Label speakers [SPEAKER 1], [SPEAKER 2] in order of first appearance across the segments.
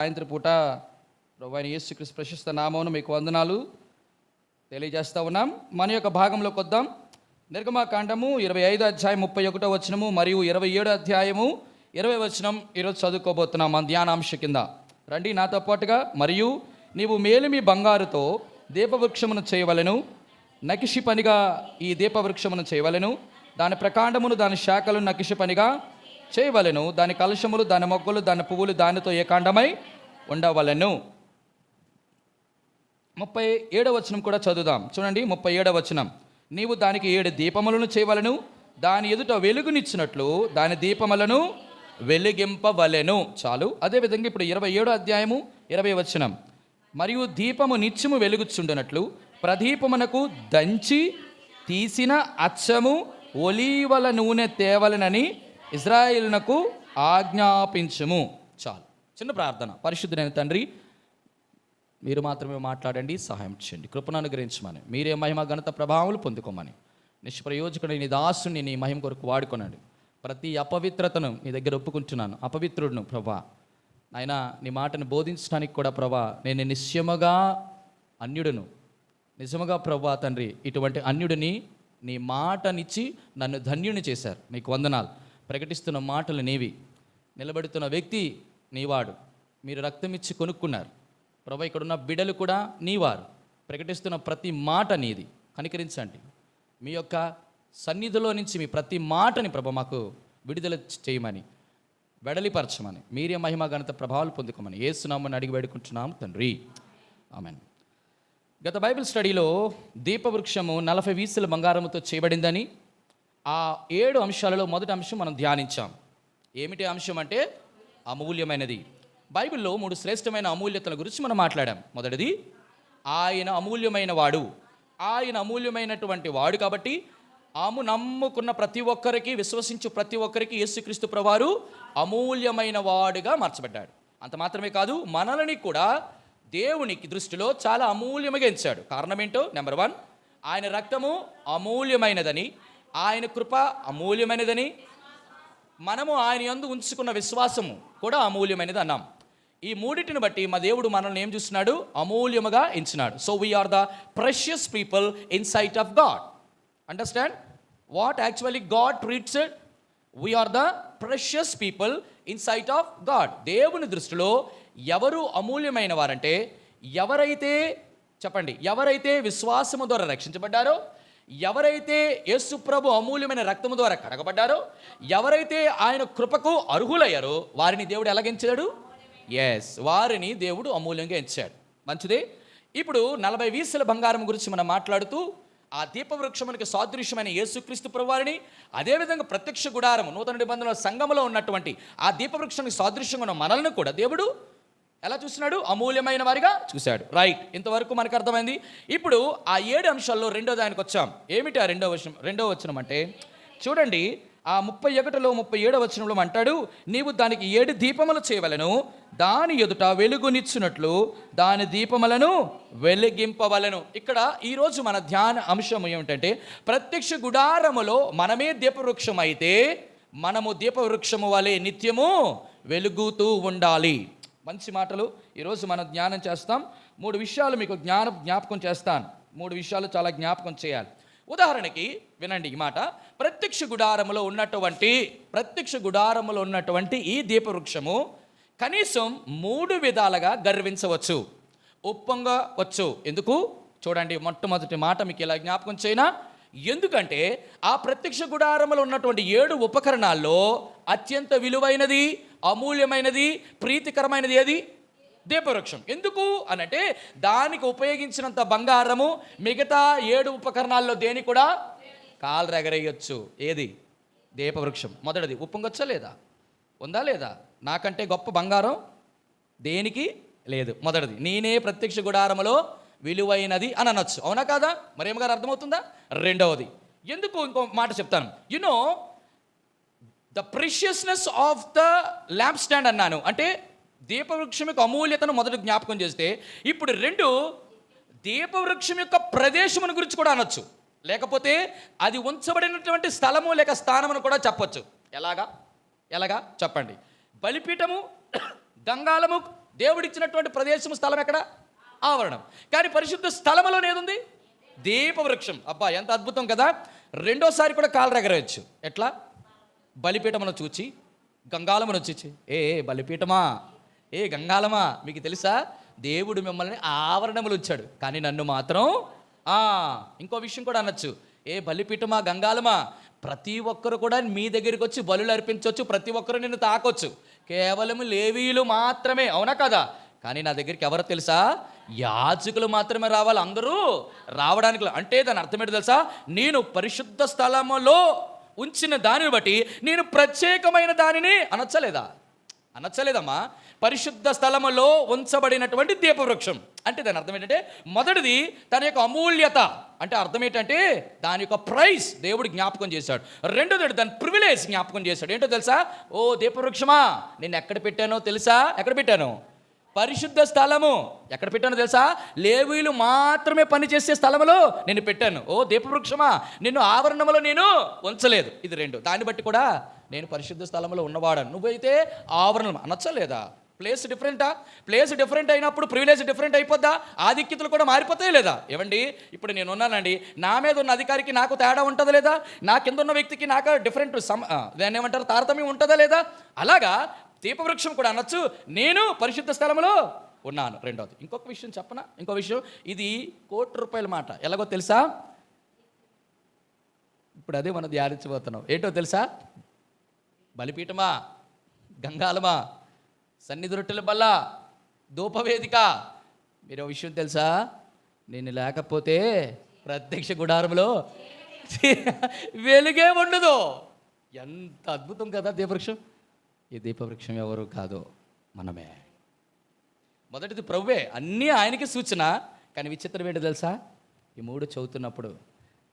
[SPEAKER 1] సాయంత్రం పూట ప్రభువైన అయిన యేసుక్రీస్తు ప్రశస్త నామమున మీకు వందనాలు తెలియజేస్తూ ఉన్నాం. మన యొక్క భాగంలోకి వద్దాం. నిర్గమాకాండము 25 అధ్యాయం 31 వచనము మరియు 27 అధ్యాయము 20 వచనం ఈరోజు చదువుకోబోతున్నాం మన ధ్యానాంశ కింద. రండి నాతో పాటుగా. మరియు నీవు మేలిమి బంగారుతో దీపవృక్షమును చేయవలెను, నకిషి పనిగా ఈ దీపవృక్షమును చేయవలెను, దాని ప్రకాండమును దాని శాఖలను నకిషి పనిగా చేయవలెను, దాని కలశములు దాని మొగ్గలు దాని పువ్వులు దానితో ఏకాండమై ఉండవలెను. 37వ వచనం కూడా చదువుదాం. చూడండి 37వ వచనం. నీవు దానికి 7 దీపములను చేయవలెను, దాని ఎదుట వెలుగునిచ్చినట్లు దాని దీపములను వెలిగింపవలెను. చాలు. అదేవిధంగా ఇప్పుడు 27వ అధ్యాయము 20వ వచనం. మరియు దీపము నిత్యము వెలుగుచుండునట్లు ప్రదీపమునకు దంచి తీసిన అచ్చము ఒలీవల నూనె తేవలనని ఇజ్రాయేలునకు ఆజ్ఞాపించుము. చాలు. చిన్న ప్రార్థన. పరిశుద్ధుడైన తండ్రి, మీరు మాత్రమే మాట్లాడండి, సహాయం చేయండి, కృపను అనుగ్రహించమని, మీరే మహిమ ఘనత ప్రభావాలు పొందుకోమని, నిష్ప్రయోజకుడు నీ దాసుని నీ మహిమ కొరకు వాడుకొనండి. ప్రతి అపవిత్రతను నీ దగ్గర ఒప్పుకుంటున్నాను. అపవిత్రుడును ప్రభా, నాయన నీ మాటను బోధించడానికి కూడా ప్రభా నేను నిశ్చయముగా అన్యుడును. నిజముగా ప్రభా తండ్రి, ఇటువంటి అన్యుడిని నీ మాటనిచ్చి నన్ను ధన్యుని చేశారు. నీకు వందనాలు. ప్రకటిస్తున్న మాటలు నీవి, నిలబెడుతున్న వ్యక్తి నీవాడు. మీరు రక్తం ఇచ్చి కొనుక్కున్నారు ప్రభా. ఇక్కడున్న బిడ్డలు కూడా నీవారు. ప్రకటిస్తున్న ప్రతి మాట నీది. కనికరించండి. మీ యొక్క సన్నిధిలో నుంచి మీ ప్రతి మాటని ప్రభా మాకు విడుదల చేయమని, వెడలిపరచమని, మీరే మహిమ ఘనత ప్రభావాలు పొందుకోమని యేసు నామమున అడిగి వేడుకుంటున్నాము తండ్రి, ఆమెన్. గత బైబిల్ స్టడీలో దీపవృక్షము 40 వీసల బంగారముతో చేయబడిందని, ఆ 7 అంశాలలో మొదటి అంశం మనం ధ్యానించాం. ఏమిటి అంశం అంటే అమూల్యమైనది. బైబిల్లో 3 శ్రేష్టమైన అమూల్యతల గురించి మనం మాట్లాడాం. మొదటిది, ఆయన అమూల్యమైన వాడు. ఆయన అమూల్యమైనటువంటి వాడు కాబట్టి నమ్ముకున్న ప్రతి ఒక్కరికి, విశ్వసించు ప్రతి ఒక్కరికి యేసుక్రీస్తు ప్రభువారు అమూల్యమైన వాడుగా మార్చబడ్డాడు. అంత మాత్రమే కాదు, మనల్ని కూడా దేవునికి దృష్టిలో చాలా అమూల్యముగా ఎంచాడు. కారణం ఏంటో? నెంబర్ 1, ఆయన రక్తము అమూల్యమైనదని, ఆయన కృప అమూల్యమైనదని, మనము ఆయన యందు ఉంచుకున్న విశ్వాసము కూడా అమూల్యమైనది అన్నాం. ఈ మూడింటిని బట్టి మా దేవుడు మనల్ని ఏం చూస్తున్నాడు? అమూల్యముగా ఎంచినాడు. So we are the precious people in sight of God. Understand what actually God treats it? We are the precious people in sight of God. దేవుని దృష్టిలో ఎవరు అమూల్యమైన వారంటే, ఎవరైతే చెప్పండి, ఎవరైతే విశ్వాసము ద్వారా రక్షించబడ్డారో, ఎవరైతే యేసు ప్రభు అమూల్యమైన రక్తము ద్వారా కడగబడ్డారో, ఎవరైతే ఆయన కృపకు అర్హులయ్యారో వారిని దేవుడు ఎలాగెంచాడు? వారిని దేవుడు అమూల్యంగా ఎంచాడు. మంచిదే. ఇప్పుడు 40 వీసల బంగారం గురించి మనం మాట్లాడుతూ, ఆ దీపవృక్షమునికి సాదృశ్యమైన యేసుక్రీస్తు ప్రభువారిని, అదేవిధంగా ప్రత్యక్ష గుడారము నూతన నిబంధనల సంఘములో ఉన్నటువంటి ఆ దీపవృక్షానికి సాదృశ్యంగా ఉన్న మనల్ని కూడా దేవుడు ఎలా చూస్తున్నాడు? అమూల్యమైన వారిగా చూశాడు. రైట్. ఇంతవరకు మనకు అర్థమైంది. ఇప్పుడు ఆ 7 అంశాల్లో రెండో దానికి వచ్చాం. ఏమిటి ఆ రెండో వచనం అంటే, చూడండి ఆ 31లో 37వ వచనంలో అంటాడు, నీవు దానికి 7 దీపములు చేయవలెను, దాని ఎదుట వెలుగునిచ్చునట్లు దాని దీపములను వెలిగింపవలెను. ఇక్కడ ఈరోజు మన ధ్యాన అంశం ఏమిటంటే, ప్రత్యక్ష గుడారములో మనమే దీపవృక్షం అయితే మనము దీపవృక్షము వలె నిత్యము వెలుగుతూ ఉండాలి. మంచి మాటలు ఈరోజు మనం జ్ఞానం చేస్తాం. 3 విషయాలు మీకు జ్ఞాపకం చేస్తాను. 3 విషయాలు చాలా జ్ఞాపకం చేయాలి. ఉదాహరణకి వినండి ఈ మాట. ప్రత్యక్ష గుడారములో ఉన్నటువంటి ఈ దీపవృక్షము కనీసం 3 విధాలుగా గర్వించవచ్చు, ఒప్పంగవచ్చు. ఎందుకు? చూడండి, మొట్టమొదటి మాట మీకు ఇలా జ్ఞాపకం చేయనా? ఎందుకంటే ఆ ప్రత్యక్ష గుడారములో ఉన్నటువంటి 7 ఉపకరణాల్లో అత్యంత విలువైనది, అమూల్యమైనది, ప్రీతికరమైనది ఏది? దీపవృక్షం. ఎందుకు అనంటే, దానికి ఉపయోగించినంత బంగారము మిగతా 7 ఉపకరణాల్లో దేని కూడా కాలు ఎగరేయొచ్చు. ఏది? దీపవృక్షం. మొదటిది ఉప్పొంగొచ్చా లేదా? ఉందా లేదా? నాకంటే గొప్ప బంగారం దేనికి లేదు. మొదటిది, నేనే ప్రత్యక్ష గుడారములో విలువైనది అని అనొచ్చు. అవునా కాదా? మరేం గారు అర్థమవుతుందా? రెండవది, ఎందుకు? ఇంకో మాట చెప్తాను. You know the preciousness of the lamp stand అన్నాను. అంటే దీపవృక్షం యొక్క అమూల్యతను మొదట జ్ఞాపకం చేస్తే, ఇప్పుడు 2 దీపవృక్షం యొక్క ప్రదేశమును గురించి కూడా అనొచ్చు. లేకపోతే అది ఉంచబడినటువంటి స్థలము లేక స్థానమును కూడా చెప్పొచ్చు. ఎలాగా చెప్పండి. బలిపీఠము, గంగాళము దేవుడిచ్చినటువంటి ప్రదేశం స్థలం ఎక్కడ? ఆవరణం. కానీ పరిశుద్ధ స్థలములో ఏదుంది? దీపవృక్షం. అబ్బా ఎంత అద్భుతం కదా. రెండోసారి కూడా కాలు ఎగరేయచ్చు. ఎట్లా? బలిపీఠమును చూచి, గంగాళమును చూచి, బలిపీఠమా, గంగాళమా, మీకు తెలుసా దేవుడు మిమ్మల్ని ఆవరణములు ఉంచాడు, కానీ నన్ను మాత్రం ఇంకో విషయం కూడా అనొచ్చు, బలిపీఠమా, గంగాళమా, ప్రతి ఒక్కరు కూడా మీ దగ్గరికి వచ్చి బలులు అర్పించవచ్చు, ప్రతి ఒక్కరు నిన్ను తాకొచ్చు, కేవలం లేవీయులు మాత్రమే, అవునా కదా? కానీ నా దగ్గరికి ఎవరు తెలుసా? యాజకులు మాత్రమే రావాలి. అందరూ రావడానికి అంటే దాని అర్థం ఏంటో తెలుసా? నేను పరిశుద్ధ స్థలములో ఉంచిన దానిని బట్టి నేను ప్రత్యేకమైన దానిని అనొచ్చలేదమ్మా. పరిశుద్ధ స్థలములో ఉంచబడినటువంటి దీపవృక్షం అంటే దాని అర్థం ఏంటంటే, మొదటిది తన యొక్క అమూల్యత, అంటే అర్థం ఏంటంటే దాని యొక్క ప్రైస్ దేవుడు జ్ఞాపకం చేశాడు. రెండోది దాని ప్రివిలేజ్ జ్ఞాపకం చేశాడు. ఏంటో తెలుసా? దీపవృక్షమా, నేను ఎక్కడ పెట్టానో తెలుసా? ఎక్కడ పెట్టాను? పరిశుద్ధ స్థలము. ఎక్కడ పెట్టానో తెలుసా? లేవీయులు మాత్రమే పనిచేసే స్థలములో నేను పెట్టాను. దీపవృక్షమా, నిన్ను ఆవరణములో నేను ఉంచలేదు. ఇది రెండు. దాన్ని బట్టి కూడా నేను పరిశుద్ధ స్థలంలో ఉన్నవాడను, నువ్వైతే ఆవరణం అనొచ్చలేదా? ప్లేస్ డిఫరెంటా? ప్లేస్ డిఫరెంట్ అయినప్పుడు ప్రివిలేజ్ డిఫరెంట్ అయిపోద్దా? ఆధిక్యతలు కూడా మారిపోతాయి లేదా? ఏమండి, ఇప్పుడు నేను ఉన్నానండి, నా మీద ఉన్న అధికారికి నాకు తేడా ఉంటుందా లేదా? నా కింద ఉన్న వ్యక్తికి నాకు డిఫరెంట్ దాన్ని ఏమంటారు, తారతమ్యం ఉంటుందా లేదా? అలాగా దీపవృక్షం కూడా అనొచ్చు, నేను పరిశుద్ధ స్థలంలో ఉన్నాను. రెండవది ఇంకొక విషయం చెప్పనా? ఇంకో విషయం, ఇది ₹1,00,00,000 మాట. ఎలాగో తెలుసా? ఇప్పుడు అదే మనం ధ్యానించబోతున్నాం. ఏంటో తెలుసా? బలిపీఠమా, గంగాళమా, సన్నిధి రొట్టెల బల్ల, ధూపవేదిక. మీరు విషయం తెలుసా? నేను లేకపోతే ప్రత్యక్ష గుడారంలో వెలుగే ఉండదు. ఎంత అద్భుతం కదా దీపవృక్షం. ఈ దీపవృక్షం ఎవరు కాదు, మనమే. మొదటిది ప్రభువే, అన్నీ ఆయనకి సూచన. కానీ విచిత్రం ఏంటో తెలుసా? ఈ 3 చదువుతున్నప్పుడు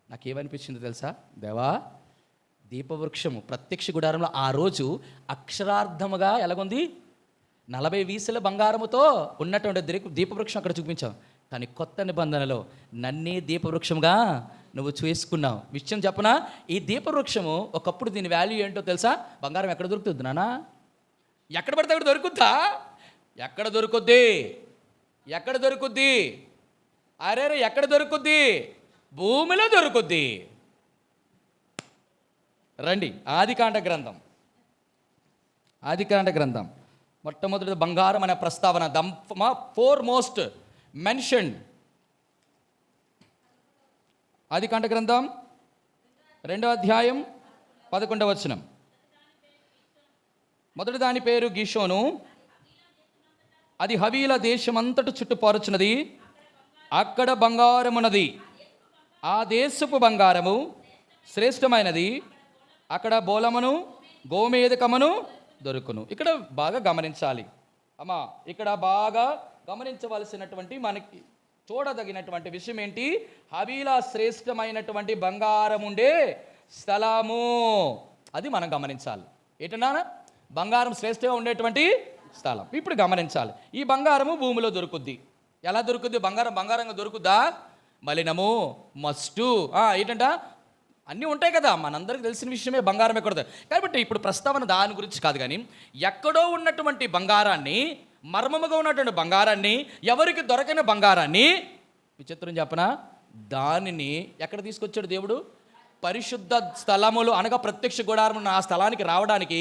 [SPEAKER 1] నాకేమనిపించిందో తెలుసా? దేవా, దీపవృక్షము ప్రత్యక్ష గుడారంలో ఆ రోజు అక్షరార్థముగా ఎలాగుంది? 40 వీసల బంగారముతో ఉన్నటువంటి దీపవృక్షం అక్కడ చూపించాం. కానీ కొత్త నిబంధనలో నన్నే దీపవృక్షంగా నువ్వు చేసుకున్నావు. విషయం చెప్పనా? ఈ దీపవృక్షము ఒకప్పుడు దీని వాల్యూ ఏంటో తెలుసా? బంగారం ఎక్కడ దొరుకుతుంది నానా? ఎక్కడ పడితే అక్కడ దొరుకుద్దా? ఎక్కడ దొరుకుద్ది? అరే ఎక్కడ దొరుకుద్ది? భూమిలో దొరుకుద్ది. రండి, ఆదికాండ గ్రంథం మొట్టమొదటి బంగారం అనే ప్రస్తావన, ద ఫోర్ మోస్ట్ మెన్షన్డ్. ఆదికాండ గ్రంథం 2వ అధ్యాయం 11వ వచనం. మొదటి దాని పేరు గిషోను, అది హవీల దేశమంతట చుట్టుపారుచున్నది, అక్కడ బంగారమున్నది, ఆ దేశపు బంగారము శ్రేష్టమైనది, అక్కడ బోలమును గోమేదకమును దొరుకును. ఇక్కడ బాగా గమనించాలి అమ్మా, ఇక్కడ బాగా గమనించవలసినటువంటి మనకి చూడదగినటువంటి విషయం ఏంటి? హవీలా శ్రేష్టమైనటువంటి బంగారం ఉండే స్థలము, అది మనం గమనించాలి. ఏంటన్నా? బంగారం శ్రేష్టంగా ఉండేటువంటి స్థలం. ఇప్పుడు గమనించాలి, ఈ బంగారము భూమిలో దొరుకుద్ది. ఎలా దొరుకుద్ది? బంగారంగా దొరుకుద్దా? మలినము, మస్టు, ఏంటంట అన్నీ ఉంటాయి కదా, మనందరికీ తెలిసిన విషయమే బంగారం ఎక్కడో. కాబట్టి ఇప్పుడు ప్రస్తావన దాని గురించి కాదు, కానీ ఎక్కడో ఉన్నటువంటి బంగారాన్ని, మర్మముగా ఉన్నటువంటి బంగారాన్ని, ఎవరికి దొరకని బంగారాన్ని, విచిత్రం చెప్పనా, దానిని ఎక్కడ తీసుకొచ్చాడు దేవుడు? పరిశుద్ధ స్థలములు అనగా ప్రత్యక్ష గుడారము. ఆ స్థలానికి రావడానికి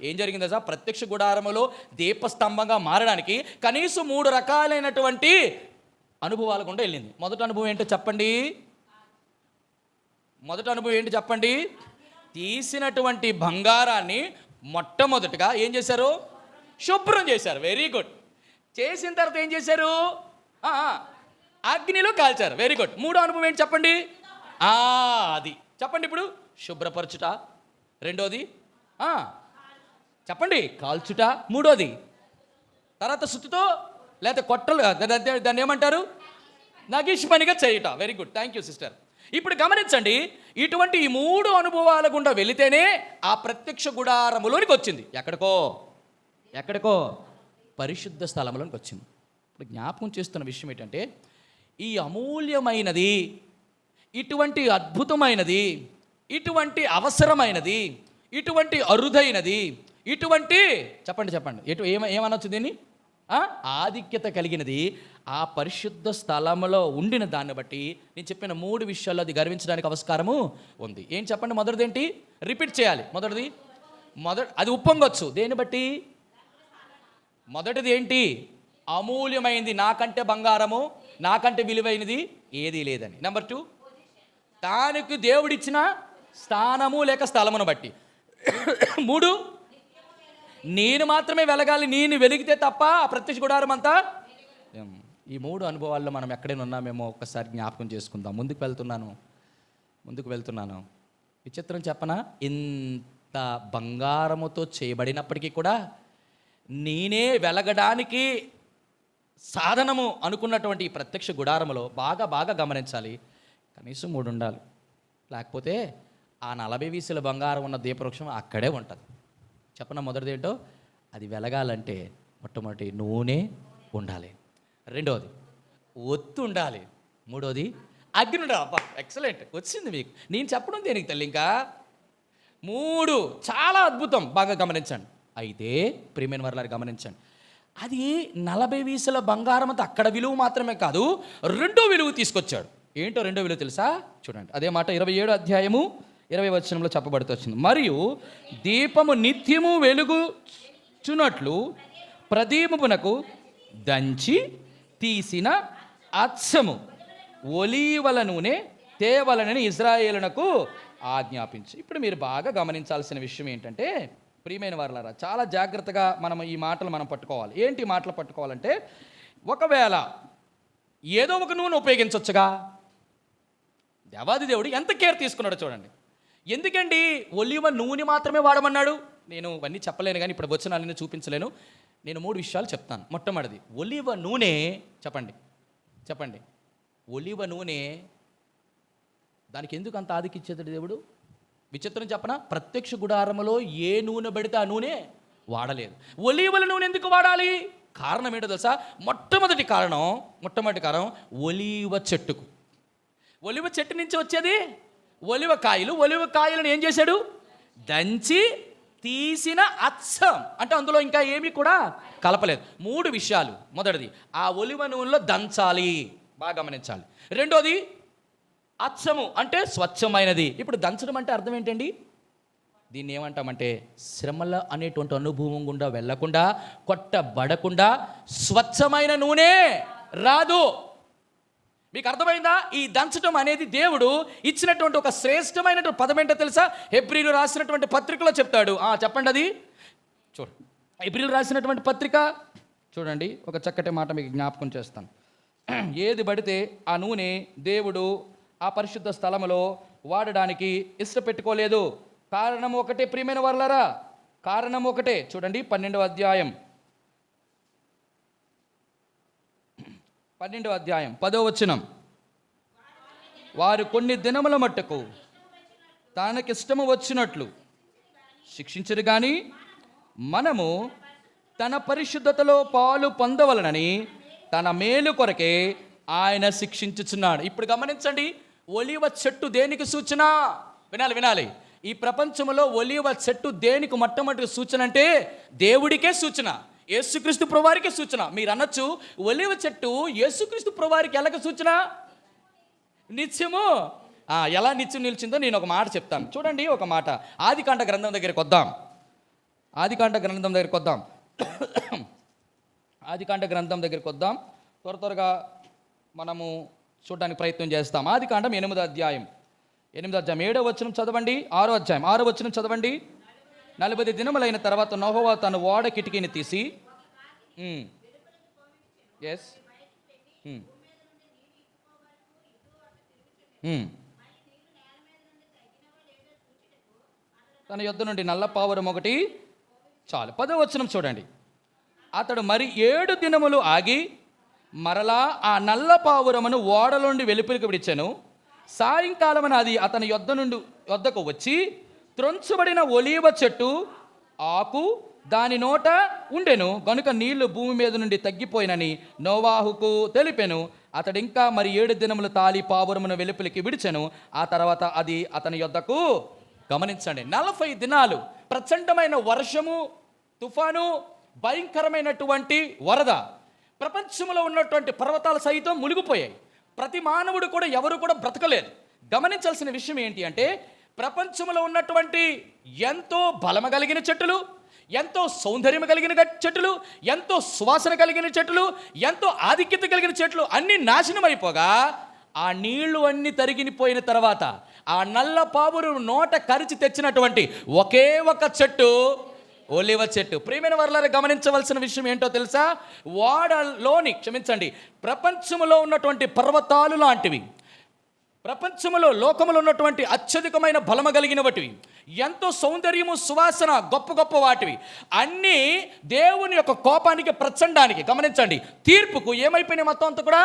[SPEAKER 1] ఏం జరిగింది సార్? ప్రత్యక్ష గుడారములో దీపస్తంభంగా మారడానికి కనీసం 3 రకాలైనటువంటి అనుభవాలు గుండా వెళ్ళింది. మొదటి అనుభవం ఏంటో చెప్పండి? తీసినటువంటి బంగారాన్ని మొట్టమొదటిగా ఏం చేశారు? శుభ్రం చేశారు. Very good. చేసిన తర్వాత ఏం చేశారు? అగ్నిలో కాల్చారు. Very good. 3వ అనుభవం ఏంటి చెప్పండి? అది చెప్పండి ఇప్పుడు. శుభ్రపరచుట. రెండోది చెప్పండి, కాల్చుట. మూడోది తర్వాత సుత్తుతో లేకపోతే కొట్టలు, దాన్ని ఏమంటారు? నగిష్ పనిగా చేయుట. Very good, thank you sister. ఇప్పుడు గమనించండి, ఇటువంటి ఈ 3 అనుభవాల గుండా వెళితేనే ఆ ప్రత్యక్ష గుడారములోనికి వచ్చింది. ఎక్కడికో పరిశుద్ధ స్థలంలోనికి వచ్చింది. ఇప్పుడు జ్ఞాపకం చేస్తున్న విషయం ఏంటంటే, ఈ అమూల్యమైనది, ఇటువంటి అద్భుతమైనది, ఇటువంటి అవసరమైనది, ఇటువంటి అరుదైనది, ఇటువంటి చెప్పండి ఏమనొచ్చు దీన్ని? ఆధిక్యత కలిగినది. ఆ పరిశుద్ధ స్థలంలో ఉండిన దాన్ని బట్టి నేను చెప్పిన 3 విషయాల్లో అది గర్వించడానికి ఆస్కారము ఉంది. ఏం చెప్పండి? మొదటిది ఏంటి? రిపీట్ చేయాలి. మొదటిది అది ఉప్పొంగొచ్చు. దేన్ని బట్టి? మొదటిది ఏంటి? అమూల్యమైంది. నాకంటే బంగారము, నాకంటే విలువైనది ఏదీ లేదని. నెంబర్ 2, దానికి దేవుడిచ్చిన స్థానము లేక స్థలమును బట్టి. 3, నేను మాత్రమే వెలగాలి, నేను వెలిగితే తప్ప ఆ ప్రత్యక్ష గుడారం అంతా. ఈ 3 అనుభవాల్లో మనం ఎక్కడైనా ఉన్నామేమో ఒక్కసారి జ్ఞాపకం చేసుకుందాం. ముందుకు వెళ్తున్నాను. విచిత్రం చెప్పనా? ఇంత బంగారముతో చేయబడినప్పటికీ కూడా నేనే వెలగడానికి సాధనము అనుకున్నటువంటి ఈ ప్రత్యక్ష గుడారములో బాగా గమనించాలి. కనీసం 3 ఉండాలి. లేకపోతే ఆ 40 వీసుల బంగారం ఉన్న దీపవృక్షం అక్కడే ఉంటుంది. చెప్పనా మొదటిది ఏంటో? అది వెలగాలంటే మొట్టమొదటి నూనె ఉండాలి. 2వది ఒత్తు ఉండాలి. 3వది అగ్ని ఉండాలి. అబ్బా, ఎక్సలెంట్, వచ్చింది మీకు. నేను చెప్పడం దేనికి తల్లి? ఇంకా 3 చాలా అద్భుతం. బాగా గమనించండి. అయితే ప్రియమైన వారలారా గమనించండి, అది 40 వీసుల బంగారం అంతా అక్కడ విలువ మాత్రమే కాదు, 2వ విలువ తీసుకొచ్చాడు. ఏంటో 2వ విలువ తెలుసా? చూడండి, అదే మాట 27 అధ్యాయము 20 వచనంలో చెప్పబడుతూ వచ్చింది. మరియు దీపము నిత్యము వెలుగుచున్నట్లు ప్రదీపమునకు దంచి తీసిన అచ్చము ఒలీవల నూనె తేవలనని ఇశ్రాయేలునకు ఆజ్ఞాపించి. ఇప్పుడు మీరు బాగా గమనించాల్సిన విషయం ఏంటంటే, ప్రియమైన వారలారా, చాలా జాగ్రత్తగా మనం ఈ మాటలు మనం పట్టుకోవాలి. ఏంటి మాటలు పట్టుకోవాలంటే, ఒకవేళ ఏదో ఒక నూనె ఉపయోగించవచ్చుగా. దేవాది దేవుడు ఎంత కేర్ తీసుకున్నాడో చూడండి. ఎందుకండి ఒలివ నూనె మాత్రమే వాడమన్నాడు? నేను ఇవన్నీ చెప్పలేను, కానీ ఇప్పుడు వచనాలన్నీ చూపించలేను. నేను 3 విషయాలు చెప్తాను. మొట్టమొదటిది, ఒలివ నూనె. చెప్పండి ఒలివ నూనె దానికి ఎందుకు అంత ఆధిక్యత దేవుడు? విచిత్రం చెప్పనా? ప్రత్యక్ష గుడారములో ఏ నూనె పడితే ఆ నూనె వాడలేదు. ఒలీవల నూనె ఎందుకు వాడాలి? కారణం ఏంటో తెలుసా? మొట్టమొదటి కారణం ఒలీవ చెట్టుకు. ఒలివ చెట్టు నుంచి వచ్చేది ఒలివ కాయలను ఏం చేశాడు? దంచి తీసిన అచ్చం. అంటే అందులో ఇంకా ఏమీ కూడా కలపలేదు. 3 విషయాలు. మొదటిది, ఆ ఒలివ నూనెలో దంచాలి, బాగా గమనించాలి. 2వది, అచ్చము అంటే స్వచ్ఛమైనది. ఇప్పుడు దంచడం అంటే అర్థం ఏంటండి? దీన్ని ఏమంటామంటే, శ్రమల అనేటువంటి అనుభవం గుండా వెళ్లకుండా, కొట్టబడకుండా స్వచ్ఛమైన నూనె రాదు. మీకు అర్థమైందా? ఈ దంచడం అనేది దేవుడు ఇచ్చినటువంటి ఒక శ్రేష్టమైనటువంటి పదం ఏంటో తెలుసా? హెబ్రీలు రాసినటువంటి పత్రికలో చెప్తాడు. చెప్పండి, అది చూడండి. హెబ్రీలు రాసినటువంటి పత్రిక చూడండి, ఒక చక్కటి మాట మీకు జ్ఞాపకం చేస్తాను. ఏది పడితే ఆ నూనె దేవుడు ఆ పరిశుద్ధ స్థలములో వాడడానికి ఇష్టపెట్టుకోలేదు. కారణం ఒకటే, ప్రియమైన వారలారా, కారణం ఒకటే. చూడండి, 12వ అధ్యాయం 10వ వచనం. వారు కొన్ని దినముల మట్టుకు తనకిష్టము వచ్చినట్లు శిక్షించరు గాని మనము తన పరిశుద్ధతలో పాలు పొందవలనని తన మేలు కొరకే ఆయన శిక్షించుచున్నాడు. ఇప్పుడు గమనించండి, ఒలీవ చెట్టు దేనికి సూచన? వినాలి. ఈ ప్రపంచంలో ఒలీవ చెట్టు దేనికి మొట్టమొదటి సూచన అంటే దేవుడికే సూచన, యేసుక్రీస్తు ప్రభువారికే సూచన. మీరు అనొచ్చు, ఒలీవ చెట్టు యేసుక్రీస్తు ప్రభువారికి ఎలాగ సూచన? నిత్యము. ఎలా నిత్యం నిలిచిందో నేను ఒక మాట చెప్తాను. చూడండి, ఒక మాట ఆదికాండ గ్రంథం దగ్గరికి వద్దాం. ఆదికాండ గ్రంథం దగ్గరికి వద్దాం. త్వరగా మనము చూడడానికి ప్రయత్నం చేస్తాం. ఆదికాండం 8వ అధ్యాయం 7వ వచనం చదవండి. 6వ వచనం చదవండి. 40 దినములైన తర్వాత నోహోవా తన ఓడ కిటికీని తీసి తన యొద్ద నుండి నల్ల పావురం ఒకటి చాలు. 10వ వచనం చూడండి. అతడు మరి 7 దినములు ఆగి మరలా ఆ నల్ల పావురమును ఓడలోండి వెలుపలికి విడిచెను. సాయంకాలమున అది అతని యొద్దకు వచ్చి త్రొంచబడిన ఒలీవ చెట్టు ఆకు దాని నోట ఉండెను గనుక నీళ్లు భూమి మీద నుండి తగ్గిపోయినని నోవాహుకు తెలిపెను. అతడు ఇంకా మరి 7 దినములు తాలి పావురమును వెలుపలికి విడిచెను. ఆ తర్వాత అది అతని యొద్దకు, గమనించండి, 40 దినాలు ప్రచండమైన వర్షము, తుఫాను, భయంకరమైనటువంటి వరద. ప్రపంచంలో ఉన్నటువంటి పర్వతాలు సైతం మునిగిపోయాయి. ప్రతి మానవుడు కూడా ఎవరు కూడా బ్రతకలేదు. గమనించాల్సిన విషయం ఏంటి అంటే, ప్రపంచంలో ఉన్నటువంటి ఎంతో బలము కలిగిన చెట్టులు, ఎంతో సౌందర్యం కలిగిన చెట్టులు, ఎంతో సువాసన కలిగిన చెట్లు, ఎంతో ఆధిక్యత కలిగిన చెట్లు అన్నీ నాశనం అయిపోగా, ఆ నీళ్లు అన్నీ తరిగిపోయిన తర్వాత ఆ నల్ల పావురు నోట కరిచి తెచ్చినటువంటి ఒకే ఒక చెట్టు ఒలీవ చెట్టు. ప్రియమైన వర్లారా, గమనించవలసిన విషయం ఏంటో తెలుసా? ప్రపంచంలో ఉన్నటువంటి పర్వతాలు లాంటివి, ప్రపంచంలో లోకములో ఉన్నటువంటి అత్యధికమైన బలము కలిగినవి, ఎంతో సౌందర్యము సువాసన గొప్ప గొప్ప వాటివి అన్నీ దేవుని యొక్క కోపానికి ప్రచండానికి, గమనించండి, తీర్పుకు ఏమైపోయినాయి? మొత్తం అంతా కూడా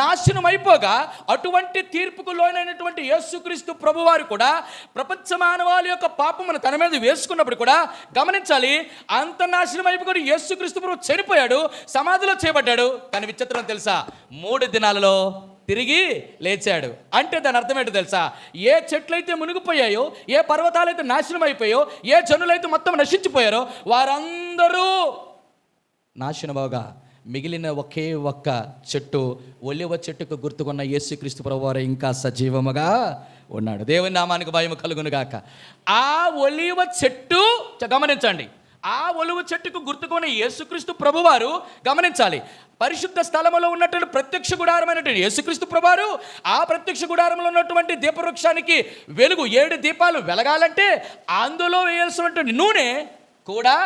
[SPEAKER 1] నాశనం అయిపోగా, అటువంటి తీర్పుకు లోనైనటువంటి యేసుక్రీస్తు ప్రభువారు కూడా ప్రపంచ మానవాళి యొక్క పాపమును తన మీద వేసుకున్నప్పుడు కూడా గమనించాలి, అంత నాశనం అయిపోయి యేసుక్రీస్తు ప్రభు చనిపోయాడు, సమాధిలో చేయబడ్డాడు. కానీ విచిత్రం తెలుసా? 3 దినాలలో తిరిగి లేచాడు. అంటే దాని అర్థం ఏంటో తెలుసా? ఏ చెట్లయితే మునిగిపోయాయో, ఏ పర్వతాలైతే నాశనం అయిపోయాయో, ఏ జనులైతే మొత్తం నశించిపోయారో వారందరూ నాశనమవగా మిగిలిన ఒకే ఒక్క చెట్టు, ఒలీవ చెట్టుకు గుర్తుకున్న యేసుక్రీస్తు ప్రభువారు ఇంకా సజీవముగా ఉన్నాడు. దేవుని నామానికి భయము కలుగును గాక. ఆ ఒలీవ చెట్టు, గమనించండి, ఆ ఒలీవ చెట్టుకు గుర్తుకున్న యేసుక్రీస్తు ప్రభువారు, గమనించాలి, పరిశుద్ధ స్థలములో ఉన్నటువంటి ప్రత్యక్ష గుడారమైనటువంటి యేసుక్రీస్తు ప్రభువారు, ఆ ప్రత్యక్ష గుడారంలో ఉన్నటువంటి దీపవృక్షానికి వెలుగు 7 దీపాలు వెలగాలంటే అందులో వేయాల్సినటువంటి నూనె కూడా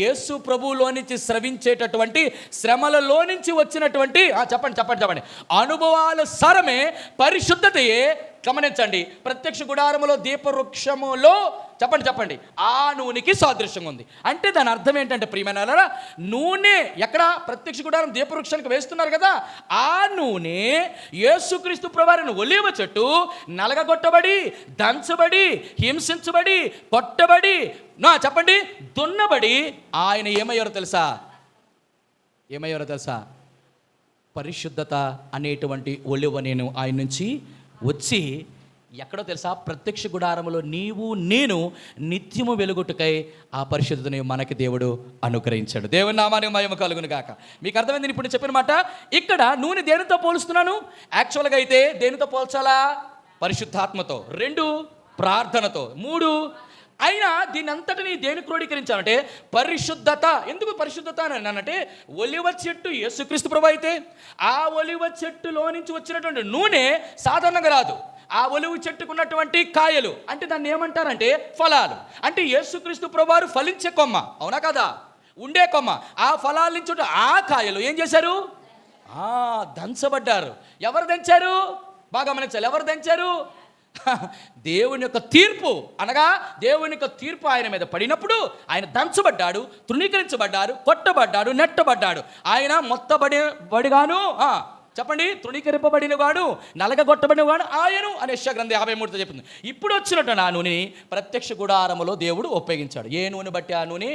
[SPEAKER 1] యేసు ప్రభువులో నుంచి స్రవించేటటువంటి శ్రమలలో నుంచి వచ్చినటువంటి చెప్పండి అనుభవాల సారమే, పరిశుద్ధతయే. గమనించండి, ప్రత్యక్ష గుడారములో దీపవృక్షములో చెప్పండి ఆ నూనెకి సాదృశ్యంగా ఉంది. అంటే దాని అర్థం ఏంటంటే, ప్రియమైన నూనె ఎక్కడ? ప్రత్యక్ష గుడారం దీపవృక్షానికి వేస్తున్నారు కదా, ఆ నూనె యేసుక్రీస్తు ప్రభువారిని ఒలీవ చెట్టు నలగగొట్టబడి, దంచబడి, హింసించబడి, కొట్టబడి, చెప్పండి, దున్నబడి ఆయన ఏమయ్యారో తెలుసా? పరిశుద్ధత అనేటువంటి ఒలీవ నేను ఆయన నుంచి వచ్చి ఎక్కడో తెలుసా? ప్రత్యక్ష గుడారములో నీవు నేను నిత్యము వెలుగుటకై ఆ పరిశుద్ధతని మనకి దేవుడు అనుగ్రహించాడు. దేవుని నామానికి మహిమ కలుగును గాక. మీకు అర్థమైంది ఇప్పుడు నేను చెప్పిన మాట? ఇక్కడ నూనె దేనితో పోలుస్తున్నాను? యాక్చువల్గా అయితే దేనితో పోల్చాలా? పరిశుద్ధాత్మతో. 2 ప్రార్థనతో. 3 అయినా దీన్ని అంతటినీ దేని క్రోడీకరించాలంటే పరిశుద్ధత. ఎందుకు పరిశుద్ధత అని అనంటే, ఒలీవ చెట్టు యేసుక్రీస్తు ప్రభు అయితే ఆ ఒలీవ చెట్టులో నుంచి వచ్చినటువంటి నూనె సాధారణంగా రాదు. ఆ ఒలీవ చెట్టుకున్నటువంటి కాయలు అంటే దాన్ని ఏమంటారంటే ఫలాలు. అంటే యేసుక్రీస్తు ప్రభువారు ఫలించే కొమ్మ, అవునా కదా? ఉండే కొమ్మ. ఆ ఫలాల నుంచి ఆ కాయలు ఏం చేశారు? దంచబడ్డారు. ఎవరు దంచారు? బాగా గమనించాలి. ఎవరు దంచారు? దేవుని యొక్క తీర్పు, అనగా దేవుని యొక్క తీర్పు ఆయన మీద పడినప్పుడు ఆయన దంచబడ్డాడు, తృణీకరించబడ్డాడు, కొట్టబడ్డాడు, నెట్టబడ్డాడు. ఆయన మొత్తబడిగాను చెప్పండి, తృణీకరింపబడిన వాడు, నలగగొట్టబడిన వాడు ఆయను అని యెషయా గ్రంథం 53 చెప్తుంది. ఇప్పుడు వచ్చినట్టు ఆ నూనెని ప్రత్యక్ష గుడారములో దేవుడు ఉపయోగించాడు. ఏ నూనె బట్టి ఆ నూనె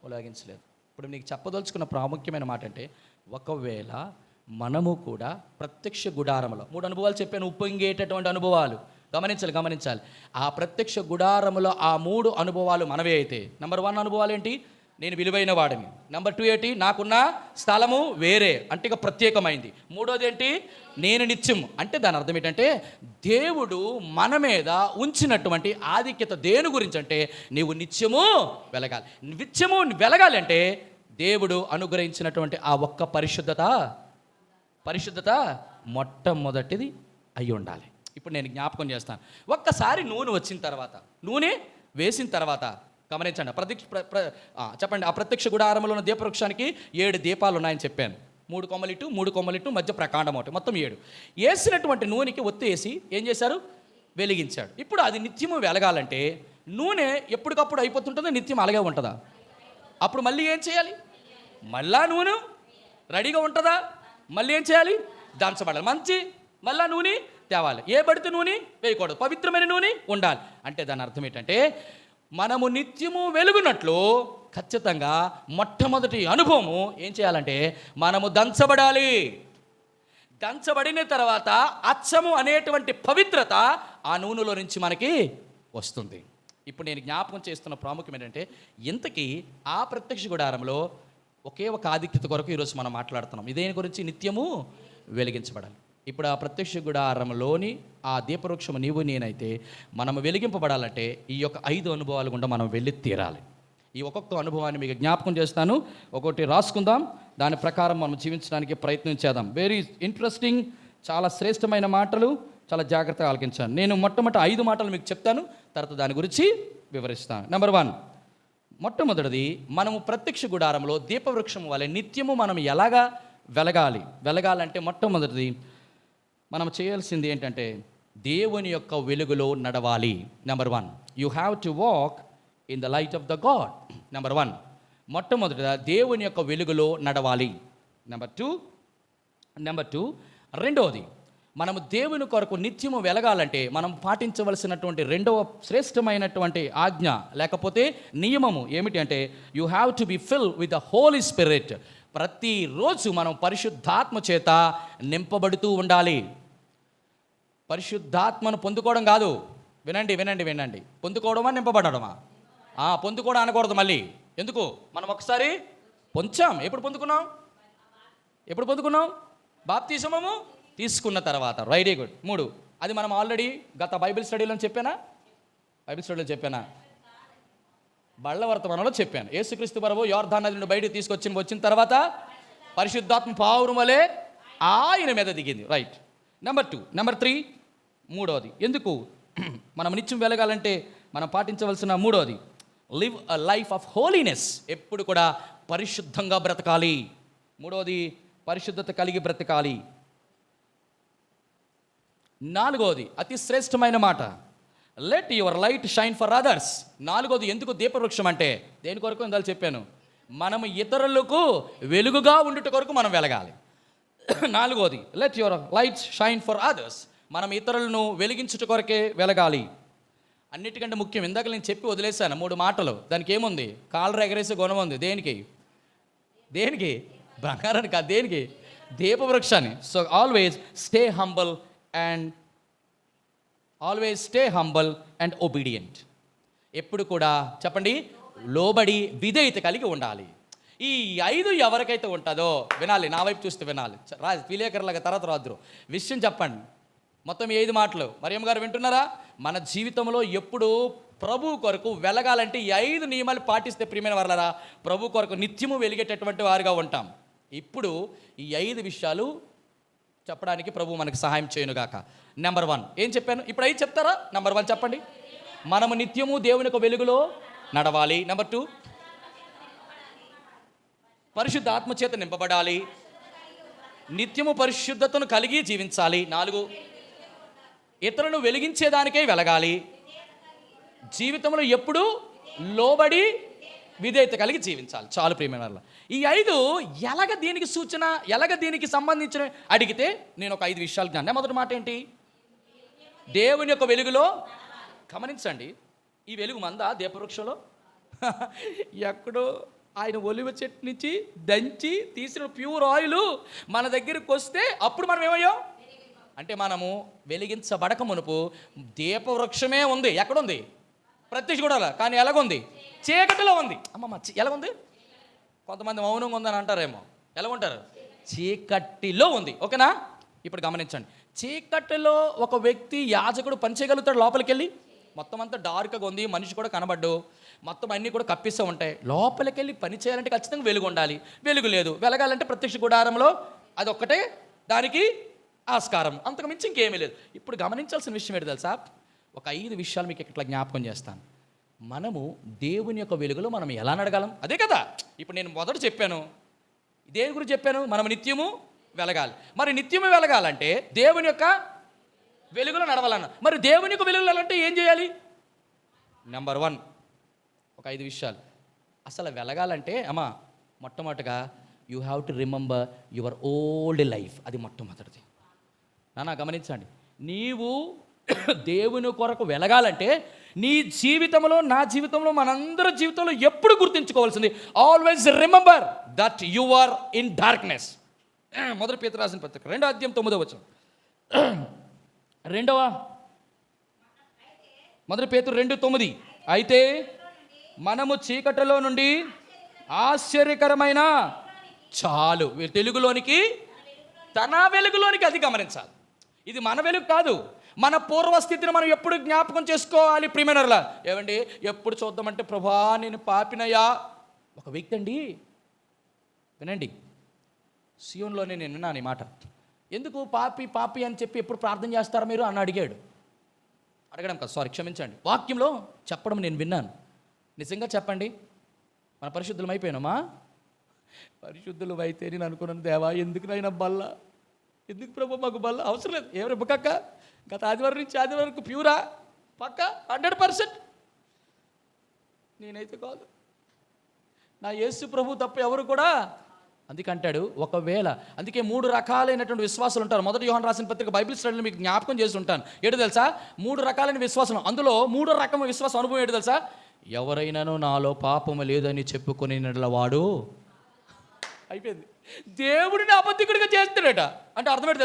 [SPEAKER 1] ఉపయోగించలేదు. ఇప్పుడు నీకు చెప్పదలుచుకున్న ప్రాముఖ్యమైన మాట అంటే, ఒకవేళ మనము కూడా ప్రత్యక్ష గుడారములో 3 అనుభవాలు చెప్పాను, ఉప్పొంగేటటువంటి అనుభవాలు. గమనించాలి. ఆ ప్రత్యక్ష గుడారములో ఆ 3 అనుభవాలు మనవే అయితే, నెంబర్ 1 అనుభవాలు ఏంటి? నేను విలువైన వాడిని. నెంబర్ 2 ఏంటి? నాకున్న స్థలము వేరే, అంటే ఇక ప్రత్యేకమైంది. 3వది ఏంటి? నేను నిత్యం. అంటే దాని అర్థం ఏంటంటే, దేవుడు మన మీద ఉంచినటువంటి ఆధిక్యత దేని గురించి అంటే, నీవు నిత్యము వెలగాలి. నిత్యము వెలగాలి అంటే దేవుడు అనుగ్రహించినటువంటి ఆ ఒక్క పరిశుద్ధత మొట్టమొదటిది అయి ఉండాలి. ఇప్పుడు నేను జ్ఞాపకం చేస్తాను. ఒక్కసారి నూనె వచ్చిన తర్వాత, నూనె వేసిన తర్వాత గమనించండి, చెప్పండి, ఆ ప్రత్యక్ష గుడారంలో ఉన్న దీపవృక్షానికి 7 దీపాలు ఉన్నాయని చెప్పాను. 3 కొమ్మలిట్టు మధ్య ప్రకాండం ఒకటి, మొత్తం 7. వేసినటువంటి నూనెకి ఒత్తి వేసి ఏం చేశారు? వెలిగించాడు. ఇప్పుడు అది నిత్యము వెలగాలంటే నూనె ఎప్పటికప్పుడు అయిపోతుంటుందో, నిత్యం అలాగే ఉంటుందా? అప్పుడు మళ్ళీ ఏం చేయాలి? మళ్ళా నూనె రెడీగా ఉంటుందా? మళ్ళీ ఏం చేయాలి? దంచబడాలి. మళ్ళా నూనె తేవాలి. ఏ పడితే నూనె వేయకూడదు, పవిత్రమైన నూనె ఉండాలి. అంటే దాని అర్థం ఏంటంటే, మనము నిత్యము వెలుగునట్లు ఖచ్చితంగా మొట్టమొదటి అనుభవము ఏం చేయాలంటే, మనము దంచబడాలి. దంచబడిన తర్వాత అచ్చము అనేటువంటి పవిత్రత ఆ నూనెలో నుంచి మనకి వస్తుంది. ఇప్పుడు నేను జ్ఞాపకం చేస్తున్న ప్రాముఖ్యం ఏంటంటే, ఇంతకీ ఆ ప్రత్యక్ష గుడారంలో ఒకే ఒక ఆధిక్యత కొరకు ఈరోజు మనం మాట్లాడుతున్నాం. ఇదేని గురించి? నిత్యము వెలిగించబడాలి. ఇప్పుడు ఆ ప్రత్యక్ష గుడారంలోని ఆ దీపవృక్షము నీవు నేనైతే మనము వెలిగింపబడాలంటే ఈ యొక్క 5 అనుభవాలు గుండా మనం వెళ్ళి తీరాలి. ఈ ఒక్కొక్క అనుభవాన్ని మీకు జ్ఞాపకం చేస్తాను, ఒక్కొక్కటి రాసుకుందాం, దాని ప్రకారం మనం జీవించడానికి ప్రయత్నం చేద్దాం. వెరీ ఇంట్రెస్టింగ్, చాలా శ్రేష్టమైన మాటలు, చాలా జాగ్రత్తగా ఆలకించాను. నేను మొట్టమొదటి 5 మాటలు మీకు చెప్తాను, తర్వాత దాని గురించి వివరిస్తాను. నెంబర్ 1, మొట్టమొదటిది, మనము ప్రత్యక్ష గుడారంలో దీపవృక్షం వలె నిత్యము మనం ఎలాగా వెలగాలంటే మొట్టమొదటిది మనం చేయాల్సింది ఏంటంటే దేవుని యొక్క వెలుగులో నడవాలి. Number 1, you have to walk in the light of the God. Number 1, మొట్టమొదటిగా దేవుని యొక్క వెలుగులో నడవాలి. నెంబర్ 2, రెండవది, మనము దేవుని కొరకు నిత్యము వెలగాలంటే మనం పాటించవలసినటువంటి రెండవ శ్రేష్టమైనటువంటి ఆజ్ఞ లేకపోతే నియమము ఏమిటి అంటే you have to be fill with the holy spirit. ప్రతిరోజు మనం పరిశుద్ధాత్మ చేత నింపబడుతూ ఉండాలి. పరిశుద్ధాత్మను పొందుకోవడం కాదు, వినండి, పొందుకోవడమా నింపబడమా? పొందుకోవడం అనకూడదు. మళ్ళీ ఎందుకు? మనం ఒకసారి పొంచాం. ఎప్పుడు పొందుకున్నాం? బాప్తిసమము తీసుకున్న తర్వాత. Very good. 3, అది మనం ఆల్రెడీ గత బైబిల్ స్టడీలో చెప్పానా? బళ్ళ వర్తమానంలో చెప్పాను. యేసుక్రీస్తు ప్రభువు యోర్దాను నది నుండి బయటికి వచ్చిన తర్వాత పరిశుద్ధాత్మ పావురం వలె ఆయన మీద దిగింది. రైట్. నెంబర్ 3, మూడవది, ఎందుకు మనం నిత్యం వెలగాలంటే మనం పాటించవలసిన మూడవది, live a life of holiness. ఎప్పుడు కూడా పరిశుద్ధంగా బ్రతకాలి. మూడవది, పరిశుద్ధత కలిగి బ్రతకాలి. 4వది, అతి శ్రేష్టమైన మాట, let your light shine for others. 4వది, ఎందుకు దీపవృక్షం అంటే దేని కొరకు ఇందాక చెప్పాను, మనం ఇతరులకు వెలుగుగా ఉండుట కొరకు మనం వెలగాలి. 4వది, let your light shine for others, మనం ఇతరులను వెలిగించుట కొరకే వెలగాలి. అన్నిటికంటే ముఖ్యం, ఇందాక నేను చెప్పి వదిలేశాను 3 మాటలు, దానికి ఏముంది? కాలర్ ఎగరేసే గుణం ఉంది. దేనికి? బంగారానికి కాదు, దేనికి? దీపవృక్షాన్ని. So always stay humble and obedient. ఎప్పుడు కూడా చెప్పండి, లోబడి విధేయత కలిగి ఉండాలి. ఈ 5 ఎవరికైతే ఉంటుందో వినాలి, నా వైపు చూస్తే వినాలి. విలేకరులాగా తర్వాత రాదురు విషయం చెప్పండి. మొత్తం 5 మాటలు. మరియమ్మ గారు వింటున్నారా? మన జీవితంలో ఎప్పుడు ప్రభు కొరకు వెలగాలంటే ఈ 5 నియమాలు పాటిస్తే ప్రియమైన వారలారా ప్రభు కొరకు నిత్యము వెలిగేటటువంటి వారుగా ఉంటాం. ఇప్పుడు ఈ 5 విషయాలు చెప్పడానికి ప్రభు మనకు సహాయం చేయనుగాక. నెంబర్ 1 ఏం చెప్పాను? ఇప్పుడు 5 చెప్తారా? నెంబర్ 1 చెప్పండి, మనము నిత్యము దేవుని యొక్క వెలుగులో నడవాలి. నెంబర్ 2, పరిశుద్ధాత్మ చేత నింపబడాలి, నిత్యము పరిశుద్ధతను కలిగి జీవించాలి. 4, ఇతరులను వెలిగించేదానికే వెలగాలి, జీవితంలో ఎప్పుడు లోబడి విధేయత కలిగి జీవించాలి. చాలు ప్రియమైన వాళ్ళ. ఈ 5 ఎలాగ దీనికి సూచన, ఎలాగ దీనికి సంబంధించిన అడిగితే నేను ఒక 5 విషయాలు జ్ఞానం. మొదటి మాట ఏంటి? దేవుని యొక్క వెలుగులో. గమనించండి, ఈ వెలుగు మందా దీపవృక్షంలో? ఎక్కడో ఆయన ఒలివ చెట్టు నుంచి దంచి తీసిన ప్యూర్ ఆయిల్ మన దగ్గరికి వస్తే అప్పుడు మనం ఏమయ్యాం అంటే మనము వెలిగించబడక మునుపు దీపవృక్షమే ఉంది. ఎక్కడుంది? ప్రత్యక్ష గుడాలో. కానీ ఎలాగుంది? చీకటిలో ఉంది. అమ్మమ్మ ఎలాగుంది? కొంతమంది మౌనంగా ఉందని అంటారేమో. ఎలా ఉంటారు? చీకటిలో ఉంది. ఓకేనా? ఇప్పుడు గమనించండి, చీకటిలో ఒక వ్యక్తి యాజకుడు పని చేయగలుగుతాడు. లోపలికి వెళ్ళి మొత్తం అంతా డార్క్గా ఉంది, మనిషి కూడా కనబడ్డు, మొత్తం అన్నీ కూడా కప్పిస్తూ ఉంటాయి. లోపలికి వెళ్ళి పని చేయాలంటే ఖచ్చితంగా వెలుగు ఉండాలి. వెలుగు లేదు. వెలగాలంటే ప్రత్యక్ష గుడారంలో అదొక్కటే దానికి ఆస్కారం, అంతకు మించి ఇంకేమీ లేదు. ఇప్పుడు గమనించాల్సిన విషయం ఏంటి తెలుసా? ఒక 5 విషయాలు మీకు ఇట్లా జ్ఞాపకం చేస్తాను. మనము దేవుని యొక్క వెలుగులో మనం ఎలా నడగలం? అదే కదా ఇప్పుడు నేను మొదట చెప్పాను. దేని గురించి చెప్పాను? మనం నిత్యము వెలగాలి. మరి నిత్యము వెలగాలంటే దేవుని యొక్క వెలుగులో నడవాలన్న. మరి దేవుని యొక్క వెలుగులో అంటే ఏం చేయాలి? నెంబర్ 1 ఒక 5 విషయాలు. అసలు వెలగాలంటే మొట్టమొదటిగా you have to remember your old life. అది మొట్టమొదటిది. నాన్న గమనించండి, నీవు దేవుని కొరకు వెలగాలంటే నీ జీవితంలో, నా జీవితంలో, మనందరి జీవితంలో ఎప్పుడు గుర్తుంచుకోవాల్సింది, always remember that you are in darkness. మొదటి పేతురు రాసిన పత్రిక 2వ అధ్యాయం 9వ వచనం. మొదటి పేతురు 2:9. అయితే మనము చీకటిలో నుండి ఆశ్చర్యకరమైన చాలు. తెలుగులోనికి తన వెలుగులోనికి, అది గమనించాలి. ఇది మన వెలుగు కాదు, మన పూర్వస్థితిని మనం ఎప్పుడు జ్ఞాపకం చేసుకోవాలి. ప్రియమైనరులా, ఏమండి ఎప్పుడు చూద్దామంటే ప్రభా నేను పాపినయ్యా. ఒక వ్యక్తి అండి, వినండి, సియోన్లోనే నేను విన్నాను ఈ మాట. ఎందుకు పాపి పాపి అని చెప్పి ఎప్పుడు ప్రార్థన చేస్తారా మీరు అని అడగడం కాదు, సారీ క్షమించండి, వాక్యంలో చెప్పడం నేను విన్నాను. నిజంగా చెప్పండి, మన పరిశుద్ధులం అయిపోయినామా? పరిశుద్ధులం అయితే నేను అనుకున్నాను, దేవా ఎందుకు నైనా బల్ల, ఎందుకు ప్రభు మాకు బల్ల అవసరం లేదు. ఏమైనా బుక్కక్క గత ఆదివారం నుంచి ఆదివారం వరకు ప్యూరా పక్క 100%. నేనైతే కాదు, నా యేసు ప్రభు తప్ప ఎవరు కూడా. అందుకంటాడు ఒకవేళ, అందుకే 3 రకాలైనటువంటి విశ్వాసాలు ఉంటారు. మొదటి యోహాను రాసిన పత్రిక బైబిల్ స్టడీలో మీకు జ్ఞాపకం చేసి ఉంటాను. ఏంటో తెలుసా? 3 రకాలైన విశ్వాసం. అందులో 3 రకమైన విశ్వాసం అనుభవం ఏంటో తెలుసా? ఎవరైనానో నాలో పాపము లేదని చెప్పుకునే వాడు అయిపోయింది. దేవుడిని అబద్ధికుడిగా చేస్తాడట. అంటే అర్థమేంటి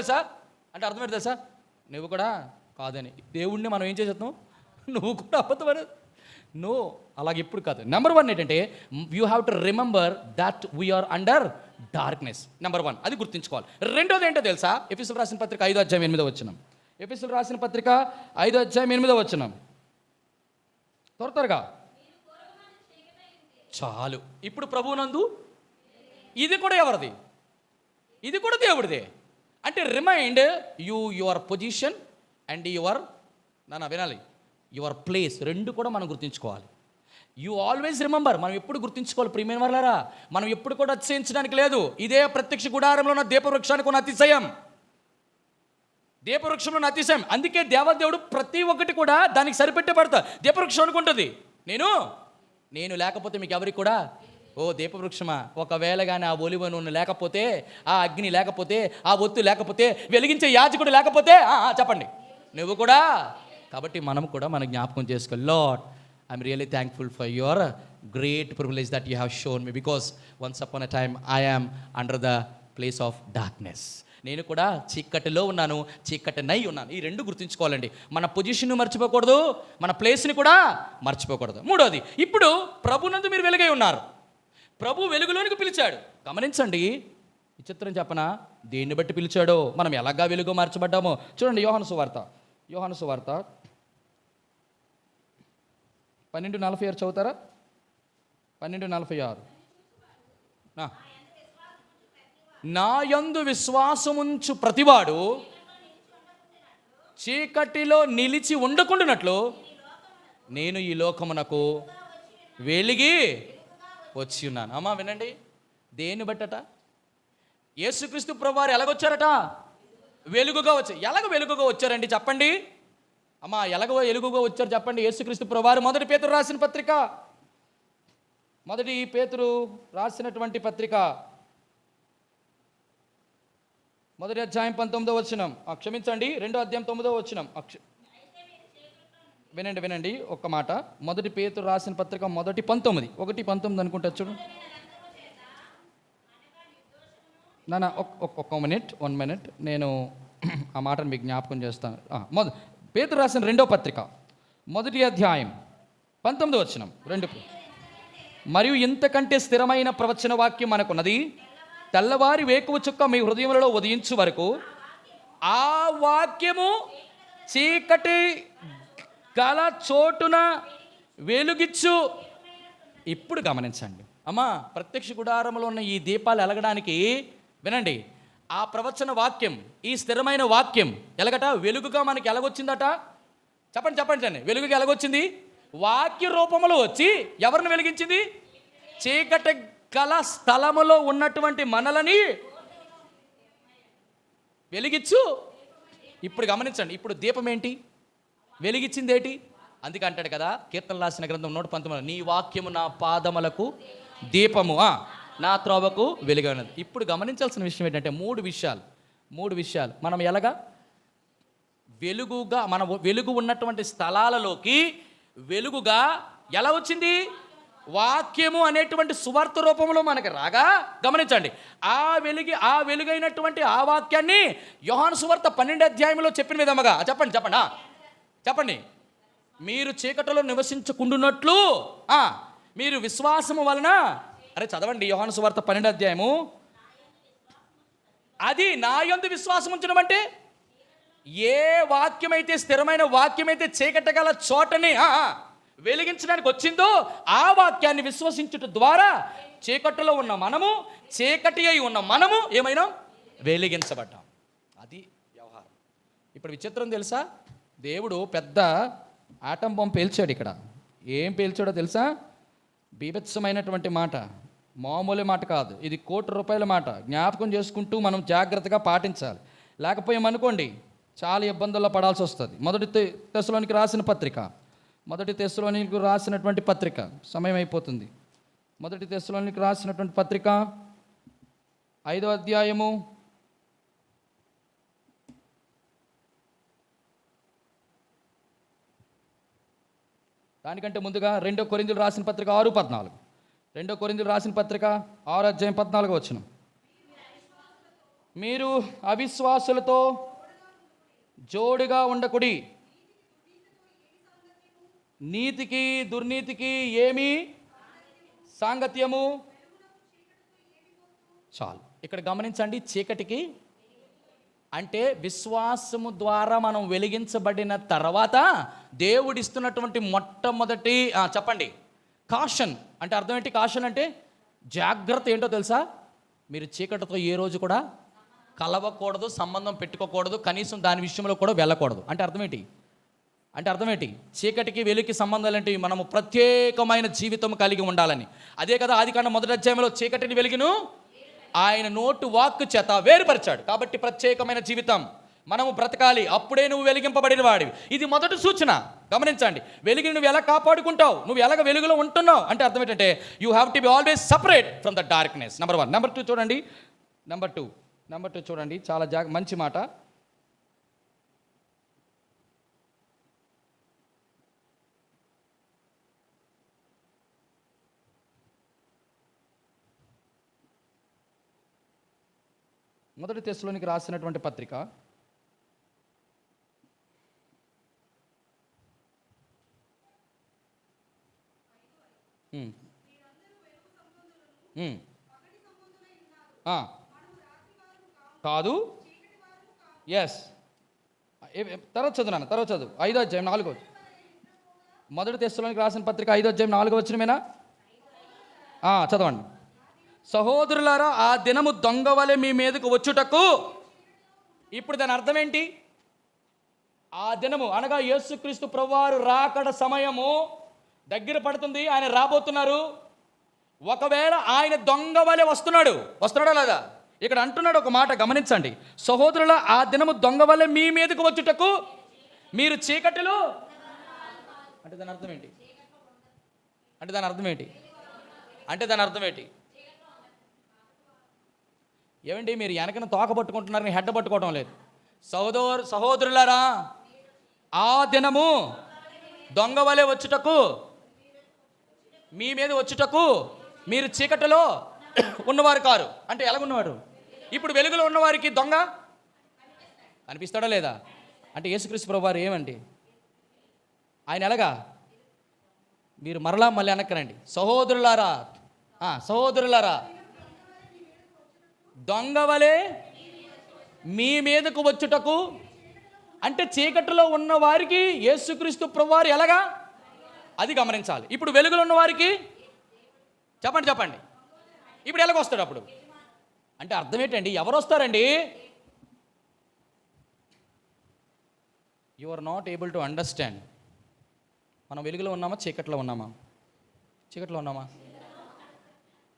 [SPEAKER 1] తెలుసా? నువ్వు కూడా కాదని దేవుడిని మనం ఏం చేసేస్తాం? నువ్వు కూడా అబద్ధమని. నో, అలాగే ఇప్పుడు కాదు. నెంబర్ 1 ఏంటంటే you have to remember that we are under darkness. Number 1 అది గుర్తుంచుకోవాలి. రెండోది ఏంటో తెలుసా? ఎఫెసీయులకు రాసిన పత్రిక 5:8 ఎఫెసీయులకు రాసిన పత్రిక 5:8 త్వరగా చాలు. ఇప్పుడు ప్రభువునందు, ఇది కూడా ఎవరిది? ఇది కూడా దేవుడిదే. అంటే రిమైండ్ యువర్ పొజిషన్ అండ్ వినాలి, యువర్ ప్లేస్, రెండు కూడా మనం గుర్తుంచుకోవాలి. యూ ఆల్వేస్ రిమెంబర్, మనం ఎప్పుడు గుర్తుంచుకోవాలి ప్రియమైన వాళ్ళారా. మనం ఎప్పుడు కూడా అతిశయించడానికి లేదు. ఇదే ప్రత్యక్ష గుడారంలో ఉన్న దీపవృక్షానికి ఉన్న అతిశయం, దీపవృక్షంలో ఉన్న అతిశయం. అందుకే దేవదేవుడు ప్రతి ఒక్కటి కూడా దానికి సరిపెట్టే పడతా. దీపవృక్షం అనుకుంటుంది, నేను లేకపోతే మీకు ఎవరికి కూడా, ఓ దీపవృక్షమా, ఒకవేళ కానీ ఆ ఒలివ నూనె లేకపోతే, ఆ అగ్ని లేకపోతే, ఆ ఒత్తు లేకపోతే, వెలిగించే యాజకుడు లేకపోతే, చెప్పండి, నువ్వు కూడా. కాబట్టి మనం కూడా మన జ్ఞాపకం చేసుకో, lord I'm really thankful for your great privilege that you have shown me, because once upon a time I am under the place of darkness. నేను కూడా చీకటిలో ఉన్నాను, చీకటినై ఉన్నాను. ఈ రెండు గుర్తుంచుకోవాలండి. మన పొజిషన్ మర్చిపోకూడదు, మన ప్లేస్ని కూడా మర్చిపోకూడదు. మూడోది, ఇప్పుడు ప్రభునందు మీరు వెలుగై ఉన్నారు. ప్రభు వెలుగులోనికి పిలిచాడు. గమనించండి, విచిత్రం చెప్పనా, దేన్ని బట్టి పిలిచాడో, మనం ఎలాగా వెలుగు మార్చబడ్డామో చూడండి. యోహాను సువార్త 12:46 చదువుతారా? 12:46 నా యందు విశ్వాసముంచు ప్రతివాడు చీకటిలో నిలిచి ఉండకుండానట్లు నేను ఈ లోకమునకు వెలిగి వచ్చి ఉన్నాను. అమ్మా వినండి, దేన్ని బట్టట? యేసుక్రీస్తు ప్రభువారు ఎలాగొచ్చారట? వెలుగుగా వచ్చారు. ఎలాగ వెలుగుగా వచ్చారండి చెప్పండి అమ్మా, ఎలాగో వెలుగుగా వచ్చారు చెప్పండి యేసుక్రీస్తు ప్రభువారు. మొదటి పేతురు రాసినటువంటి పత్రిక మొదటి అధ్యాయం 19వ క్షమించండి 2వ అధ్యాయం 9వ వినండి ఒక్క మాట. మొదటి పేతురు రాసిన పత్రిక 1:19 అనుకుంటా చూడు. ఒక్క మినిట్ నేను ఆ మాటను మీకు జ్ఞాపకం చేస్తాను. పేతురు రాసిన 2వ పత్రిక 1వ అధ్యాయం 19వ 2. మరియు ఇంతకంటే స్థిరమైన ప్రవచన వాక్యం మనకున్నది, తెల్లవారి వేకువ చుక్క మీ హృదయములలో ఉదయించు వరకు ఆ వాక్యము చీకటి గల చోటున వెలుగిచ్చు. ఇప్పుడు గమనించండి అమ్మా, ప్రత్యక్ష గుడారంలో ఉన్న ఈ దీపాలు ఎలగడానికి వినండి, ఆ ప్రవచన వాక్యం, ఈ స్థిరమైన వాక్యం ఎలాగట? వెలుగుగా మనకి ఎలాగొచ్చిందట? చెప్పండి వెలుగుగా ఎలాగొచ్చింది? వాక్య రూపంలో వచ్చి ఎవరిని వెలిగించింది? చీకటి గల స్థలములో ఉన్నటువంటి మనలని వెలిగించు. ఇప్పుడు గమనించండి, ఇప్పుడు దీపం ఏంటి? వెలిగించింది ఏంటి? అందుకే అంటాడు కదా, కీర్తనలు రాసిన గ్రంథం 119, నీ వాక్యము నా పాదములకు దీపము, నా త్రోవకు వెలుగైనది. ఇప్పుడు గమనించాల్సిన విషయం ఏంటంటే మూడు విషయాలు మనం ఎలాగా వెలుగుగా, మన వెలుగు ఉన్నటువంటి స్థలాలలోకి వెలుగుగా ఎలా వచ్చింది? వాక్యము అనేటువంటి సువార్త రూపంలో మనకి రాగా, గమనించండి, ఆ వెలుగైనటువంటి ఆ వాక్యాన్ని యోహాను సువార్త 12వ అధ్యాయంలో చెప్పిన విధముగా చెప్పండి మీరు చీకటిలో నివసించకుండునట్లు మీరు విశ్వాసము వలన అరే చదవండి, యోహాను సువార్త 12వ అధ్యాయము. అది నా యందు విశ్వాసం ఉంచడం అంటే ఏ వాక్యమైతే స్థిరమైన వాక్యమైతే చీకటి గల చోటని వెలిగించడానికి వచ్చిందో ఆ వాక్యాన్ని విశ్వసించుట ద్వారా చీకటిలో ఉన్న మనము, చీకటి అయి ఉన్న మనము ఏమైనా వెలిగించబడ్డాం. అది వ్యవహారం. ఇప్పుడు విచిత్రం తెలుసా, దేవుడు పెద్ద ఆటం బాంబు పేల్చాడు. ఇక్కడ ఏం పేల్చాడో తెలుసా? బీభత్సమైనటువంటి మాట, మామూలు మాట కాదు. ఇది ₹1,00,00,000 మాట. జ్ఞాపకం చేసుకుంటూ మనం జాగ్రత్తగా పాటించాలి. లేకపోయామనుకోండి చాలా ఇబ్బందుల్లో పడాల్సి వస్తుంది. మొదటి తెస్సలోనికి రాసినటువంటి పత్రిక, సమయం అయిపోతుంది. మొదటి తెస్సలోనికి రాసినటువంటి పత్రిక 5వ అధ్యాయము దానికంటే ముందుగా 2 కొరింథీయులు రాసిన పత్రిక 6:14. 2 కొరింథీయులు రాసిన పత్రిక 6వ అధ్యాయం 14వ వచనం. మీరు అవిశ్వాసులతో జోడుగా ఉండకుడి, నీతికి దుర్నీతికి ఏమి సాంగత్యము. చాలు. ఇక్కడ గమనించండి, చీకటికి అంటే విశ్వాసము ద్వారా మనం వెలిగించబడిన తర్వాత దేవుడిస్తున్నటువంటి మొట్టమొదటి చెప్పండి కాషన్. అంటే అర్థం ఏంటి? కాషన్ అంటే జాగ్రత్త. ఏంటో తెలుసా? మీరు చీకటితో ఏ రోజు కూడా కలవకూడదు, సంబంధం పెట్టుకోకూడదు, కనీసం దాని విషయంలో కూడా వెళ్ళకూడదు. అంటే అర్థం ఏంటి? చీకటికి వెలుగుకి సంబంధాలు ఏంటి? మనము ప్రత్యేకమైన జీవితం కలిగి ఉండాలని. అదే కదా ఆదికాండం 1వ అధ్యాయంలో చీకటిని వెలుగును ఆయన నోటు వాక్కు చేత వేరుపరిచాడు. కాబట్టి ప్రత్యేకమైన జీవితం మనము బ్రతకాలి, అప్పుడే నువ్వు వెలిగింపబడిన వాడివి. ఇది మొదటి సూచన. గమనించండి, వెలుగుని నువ్వు ఎలా కాపాడుకుంటావు, నువ్వు ఎలాగ వెలుగులో ఉంటున్నావు అంటే అర్థం ఏంటంటే you have to be always separate from the darkness. Number 1. Number 2 చూడండి. నెంబర్ టూ చూడండి, చాలా మంచి మాట. మొదటి తెస్సలోనికి రాసినటువంటి పత్రిక 5 కాదు. ఎస్, తర్వాత చదువు 5వ అధ్యాయం 4వ. మొదటి తెస్సలోనికి రాసిన పత్రిక 5వ అధ్యాయం 4వ వచనమేనా? చదవండి. సహోదరులారా, ఆ దినము దొంగ వలె మీ మీదకు వచ్చుటకు. ఇప్పుడు దాని అర్థం ఏంటి? ఆ దినము అనగా యేసుక్రీస్తు ప్రభువారు రాకడ సమయము దగ్గర పడుతుంది. ఆయన రాబోతున్నారు. ఒకవేళ ఆయన దొంగ వలె వస్తున్నాడా లేదా? ఇక్కడ అంటున్నాడు ఒక మాట, గమనించండి. సహోదరుల, ఆ దినము దొంగ వలె మీ మీదకు వచ్చుటకు మీరు చీకటిలో. అంటే దాని అర్థం ఏంటి? ఏమండి, మీరు వెనకన తోక పట్టుకుంటున్నారు, హెడ్ పట్టుకోవడం లేదు. సహోదరులారా, ఆ దినము దొంగ వలె వచ్చుటకు, మీ మీద వచ్చుటకు మీరు చీకటిలో ఉన్నవారు కారు. అంటే ఎలాగున్నవారు? ఇప్పుడు వెలుగులో ఉన్నవారికి దొంగ కనిపిస్తాడా లేదా? అంటే యేసుక్రీస్తు ప్రభువారు ఏమండి, ఆయన ఎలాగా? మీరు మళ్ళీ వెనక్కరండి. సహోదరులారా దొంగ వలె మీ మీదకు వచ్చుటకు. అంటే చీకటిలో ఉన్న వారికి యేసుక్రీస్తు ప్రభువారు ఎలాగా? అది గమనించాలి. ఇప్పుడు వెలుగులో ఉన్న వారికి చెప్పండి ఇప్పుడు ఎలాగొస్తాడు అప్పుడు? అంటే అర్థం ఏంటండి? ఎవరు వస్తారండి? You are not able to understand. మనం వెలుగులో ఉన్నామా, చీకట్లో ఉన్నామా?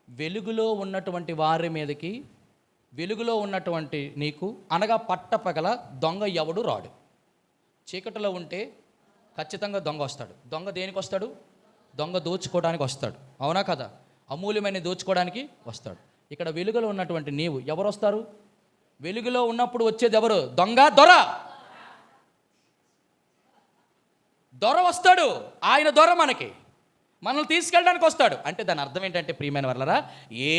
[SPEAKER 1] వెలుగులో ఉన్నటువంటి వారి మీదకి, వెలుగులో ఉన్నటువంటి నీకు అనగా పట్టపగల దొంగ ఎవడు రాడు. చీకటిలో ఉంటే ఖచ్చితంగా దొంగ వస్తాడు. దొంగ దేనికి వస్తాడు? దొంగ దోచుకోవడానికి వస్తాడు. అవునా కదా? అమూల్యమైన దోచుకోవడానికి వస్తాడు. ఇక్కడ వెలుగులో ఉన్నటువంటి నీవు ఎవరు వస్తారు? వెలుగులో ఉన్నప్పుడు వచ్చేది ఎవరు? దొర వస్తాడు. ఆయన దొర మనల్ని తీసుకెళ్ళడానికి వస్తాడు. అంటే దాని అర్థం ఏంటంటే ప్రియమైన వాళ్ళరా, ఏ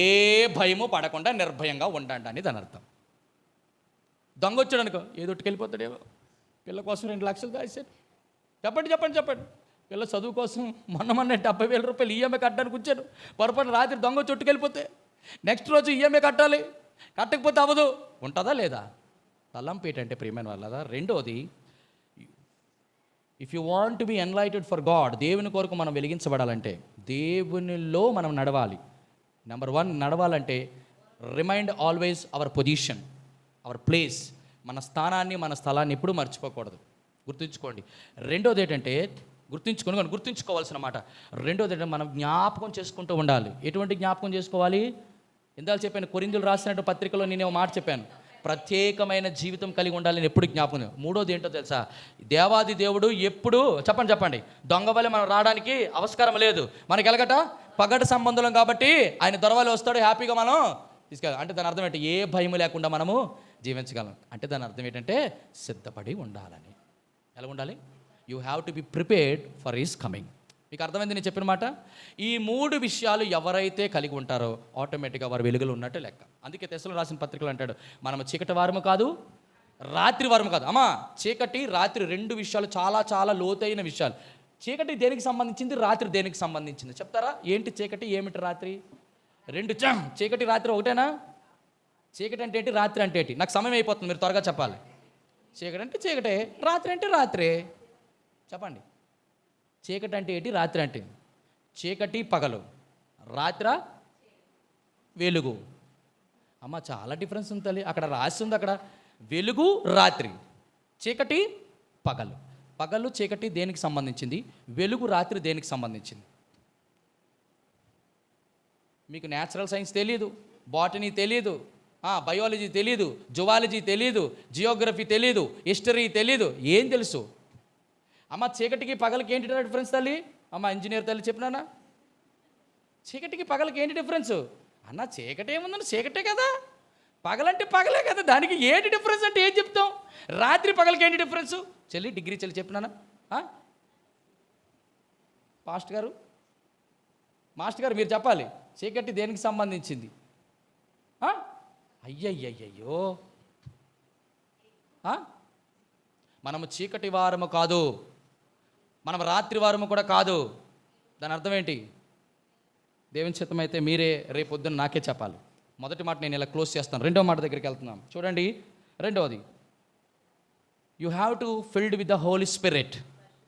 [SPEAKER 1] భయము పడకుండా నిర్భయంగా ఉండండి అని దాని అర్థం. దొంగ వచ్చాడు అనుకో, ఏదొట్టుకెళ్ళిపోతాడేమో, పిల్ల కోసం 2 లక్షలు దాచాడు. చెప్పండి. పిల్ల చదువు కోసం మొన్న 70,000 రూపాయలు ఈఎంఐ కట్టడానికి వచ్చాను. పొరపాటు రాత్రి దొంగ చుట్టుకెళ్ళిపోతే నెక్స్ట్ రోజు ఈఎంఐ కట్టాలి, కట్టకపోతే అవ్వదు. ఉంటుందా లేదా? తలంపు ఏంటంటే ప్రియమైన వాళ్ళదా, రెండోది, if you want to be enlightened for God, దేవుని కొరకు మనం వెలిగించబడాలంటే దేవునిలో మనం నడవాలి. నెంబర్ 1 నడవాలంటే remind always our position, our place. మన స్థానాన్ని, మన స్థలాన్ని ఎప్పుడూ మర్చిపోకూడదు, గుర్తుంచుకోండి. రెండోది ఏంటంటే గుర్తుంచుకోవాల్సిన మాట. రెండోది ఏంటంటే మనం జ్ఞాపకం చేసుకుంటూ ఉండాలి. ఎటువంటి జ్ఞాపకం చేసుకోవాలి? ఇందాక చెప్పాను, కొరింథీయులకు రాసినట్టు పత్రికలో నేను మాట చెప్పాను, ప్రత్యేకమైన జీవితం కలిగి ఉండాలని ఎప్పుడు జ్ఞాపకం. మూడోది ఏంటో తెలుసా? దేవాది దేవుడు ఎప్పుడు చెప్పండి దొంగ వల్ల మనం రావడానికి అవస్కారం లేదు. మనకి ఎలాగట పగట సంబంధం కాబట్టి ఆయన దొరవలి వస్తాడు, హ్యాపీగా మనం తీసుకెళ్ళాలి. అంటే దాని అర్థం ఏంటి? ఏ భయం లేకుండా మనము జీవించగలం. అంటే దాని అర్థం ఏంటంటే సిద్ధపడి ఉండాలని. ఎలా ఉండాలి? You have to be prepared for his coming. మీకు అర్థమైంది నేను చెప్పిన మాట? ఈ 3 విషయాలు ఎవరైతే కలిగి ఉంటారో ఆటోమేటిక్గా వారు వెలుగులు ఉన్నట్టు లెక్క. అందుకే తెస్సలోనికీయులకు రాసిన పత్రికలు అంటాడు, మనము చీకటి వారము కాదు, రాత్రి వారము కాదు. అమ్మా, చీకటి రాత్రి 2 విషయాలు చాలా చాలా లోతైన విషయాలు. చీకటి దేనికి సంబంధించింది, రాత్రి దేనికి సంబంధించింది చెప్తారా? ఏంటి చీకటి, ఏమిటి రాత్రి? 2 చీకటి రాత్రి ఒకటేనా? చీకటి అంటే ఏంటి, రాత్రి అంటే ఏంటి? నాకు సమయం అయిపోతుంది, మీరు త్వరగా చెప్పాలి. చీకటి అంటే చీకటే, రాత్రి అంటే రాత్రే. చెప్పండి, చీకటి అంటే ఏంటి, రాత్రి అంటే? చీకటి పగలు, రాత్ర వెలుగు. అమ్మ, చాలా డిఫరెన్స్ ఉంది తల్లి. అక్కడ రాసి ఉంది, అక్కడ వెలుగు రాత్రి, చీకటి పగలు. పగలు చీకటి దేనికి సంబంధించింది, వెలుగు రాత్రి దేనికి సంబంధించింది? మీకు న్యాచురల్ సైన్స్ తెలియదు, బాటనీ తెలియదు, బయాలజీ తెలియదు, జువాలజీ తెలియదు, జియోగ్రఫీ తెలియదు, హిస్టరీ తెలియదు, ఏం తెలుసు? అమ్మ, చీకటికి పగలకి ఏంటి డిఫరెన్స్ తల్లి? అమ్మ ఇంజనీర్ తల్లి చెప్పినానా? చీకటికి పగలకి ఏంటి డిఫరెన్స్ అన్న? చీకటి ఏముందని, చీకటే కదా, పగలంటే పగలే కదా, దానికి ఏంటి డిఫరెన్స్ అంటే ఏం చెప్తాం? రాత్రి పగలకి ఏంటి డిఫరెన్స్ చెల్లి? డిగ్రీ చెల్లి చెప్పినానా? మాస్టర్ గారు మీరు చెప్పాలి, చీకటి దేనికి సంబంధించింది? అయ్యయ్యయ్యో, మనము చీకటి వారము కాదు, మనం రాత్రి వారము కూడా కాదు. దాని అర్థం ఏంటి? దేవుని చిత్తం అయితే మీరే రేపొద్దున నాకే చెప్పాలి. మొదటి మాట నేను ఇలా క్లోజ్ చేస్తాను, రెండో మాట దగ్గరికి వెళ్తున్నాం. చూడండి, రెండవది, you have to filled with the holy spirit.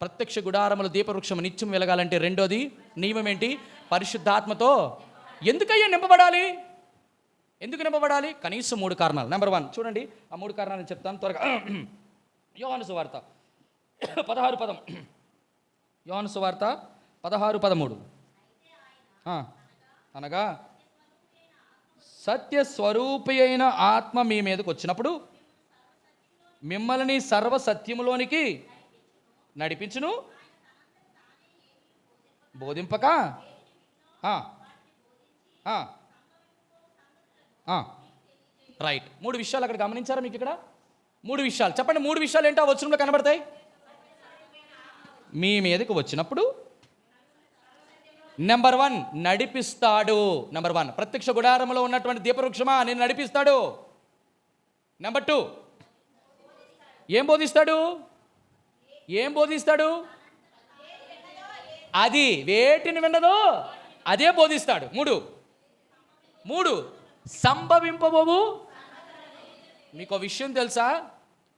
[SPEAKER 1] ప్రత్యక్ష గుడారములు దీపవృక్షం నిత్యం వెలగాలంటే రెండోది నియమం ఏంటి? పరిశుద్ధాత్మతో. ఎందుకయ్యా నింపబడాలి? ఎందుకు నింపబడాలి? కనీసం 3 కారణాలు. నెంబర్ 1 చూడండి, ఆ 3 కారణాలు చెప్తాను త్వరగా. యోహాను సువార్త 16:10. యోహాను సువార్త 16:13. అనగా సత్యస్వరూపి అయిన ఆత్మ మీ మీదకి వచ్చినప్పుడు మిమ్మల్ని సర్వసత్యములోనికి నడిపించును, బోధింపక రైట్. 3 విషయాలు అక్కడ గమనించారా మీకు? ఇక్కడ 3 విషయాలు చెప్పండి. 3 విషయాలు ఏంటో ఆ వచనంలో కనబడతాయి. మీ మీదకి వచ్చినప్పుడు నెంబర్ 1 నడిపిస్తాడు. నెంబర్ 1 ప్రత్యక్ష గుడారంలో ఉన్నటువంటి దీపవృక్షమా నేను నడిపిస్తాడు. నెంబర్ 2 ఏం బోధిస్తాడు? అది వేటిని విన్నదో అదే బోధిస్తాడు. 3 సంభవింపబోవు. మీకు విషయం తెలుసా?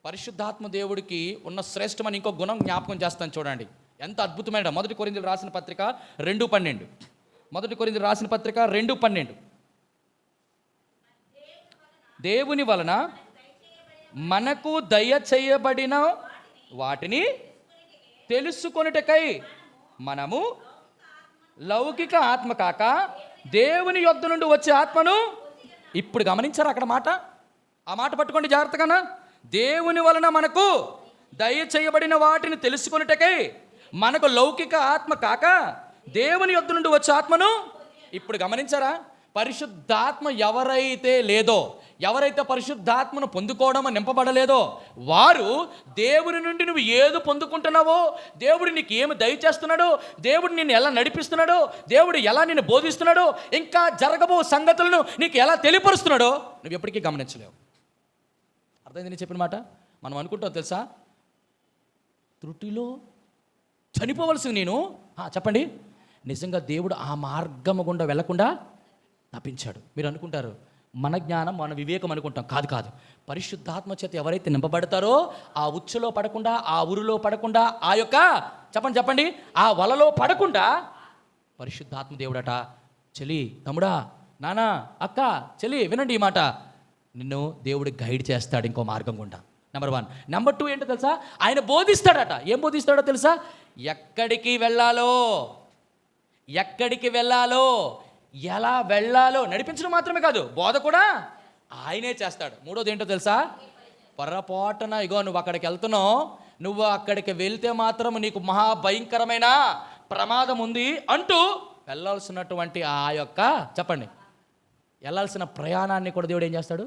[SPEAKER 1] పరిశుద్ధాత్మ దేవుడికి ఉన్న శ్రేష్టమని ఇంకో గుణం జ్ఞాపకం చేస్తాను చూడండి, ఎంత అద్భుతమైన. మొదటి కొరింథీయులకు రాసిన పత్రిక 2:12. మొదటి కొరింథీయులకు రాసిన పత్రిక 2:12. దేవుని వలన మనకు దయచేయబడిన వాటిని తెలుసుకొనుటకై మనము లౌకిక ఆత్మ కాక దేవుని యొద్ద నుండి వచ్చే ఆత్మను. ఇప్పుడు గమనించారు అక్కడ మాట? ఆ మాట పట్టుకోండి జాగ్రత్తగానా. దేవుని వలన మనకు దయచేయబడిన వాటిని తెలుసుకొనుటకై మనకు లౌకిక ఆత్మ కాక దేవుని యొద్ద నుండి వచ్చే ఆత్మను. ఇప్పుడు గమనించారా? పరిశుద్ధాత్మ ఎవరైతే పరిశుద్ధాత్మను పొందుకోవడం నింపబడలేదో వారు దేవుని నుండి నువ్వు ఏది పొందుకుంటున్నావో, దేవుడు నీకు ఏమి దయచేస్తున్నాడో, దేవుడు నిన్ను ఎలా నడిపిస్తున్నాడో, దేవుడు ఎలా నిన్ను బోధిస్తున్నాడో, ఇంకా జరగబో సంగతులను నీకు ఎలా తెలియపరుస్తున్నాడో నువ్వు ఎప్పటికీ గమనించలేవు. అర్థమైంది నేను చెప్పిన మాట? మనం అనుకుంటాం తెలుసా, త్రుటిలో చనిపోవలసింది నేను. చెప్పండి, నిజంగా దేవుడు ఆ మార్గము గుండా వెళ్లకుండా తప్పించాడు. మీరు అనుకుంటారు మన జ్ఞానం మన వివేకం అనుకుంటాం. కాదు కాదు, పరిశుద్ధాత్మ చేత ఎవరైతే నింపబడతారో ఆ ఉచ్చులో పడకుండా, ఆ ఉరులో పడకుండా, ఆ యొక్క చెప్పండి ఆ వలలో పడకుండా పరిశుద్ధాత్మ దేవుడట, చెలి తమ్ముడా, నానా, అక్క, చెలి వినండి ఈ మాట, నిన్ను దేవుడు గైడ్ చేస్తాడు ఇంకో మార్గం గుండా. నెంబర్ 1. నెంబర్ 2 ఏంటో తెలుసా? ఆయన బోధిస్తాడట. ఏం బోధిస్తాడో తెలుసా? ఎక్కడికి వెళ్ళాలో, ఎలా వెళ్ళాలో నడిపించడం మాత్రమే కాదు, బోధ కూడా ఆయనే చేస్తాడు. 3వది ఏంటో తెలుసా? పొరపాటున ఇగో నువ్వు అక్కడికి వెళ్తున్నావు, నువ్వు అక్కడికి వెళ్తే మాత్రం నీకు మహాభయంకరమైన ప్రమాదం ఉంది అంటూ వెళ్ళాల్సినటువంటి ఆ యొక్క వెళ్ళాల్సిన ప్రయాణాన్ని కూడా దేవుడు ఏం చేస్తాడు?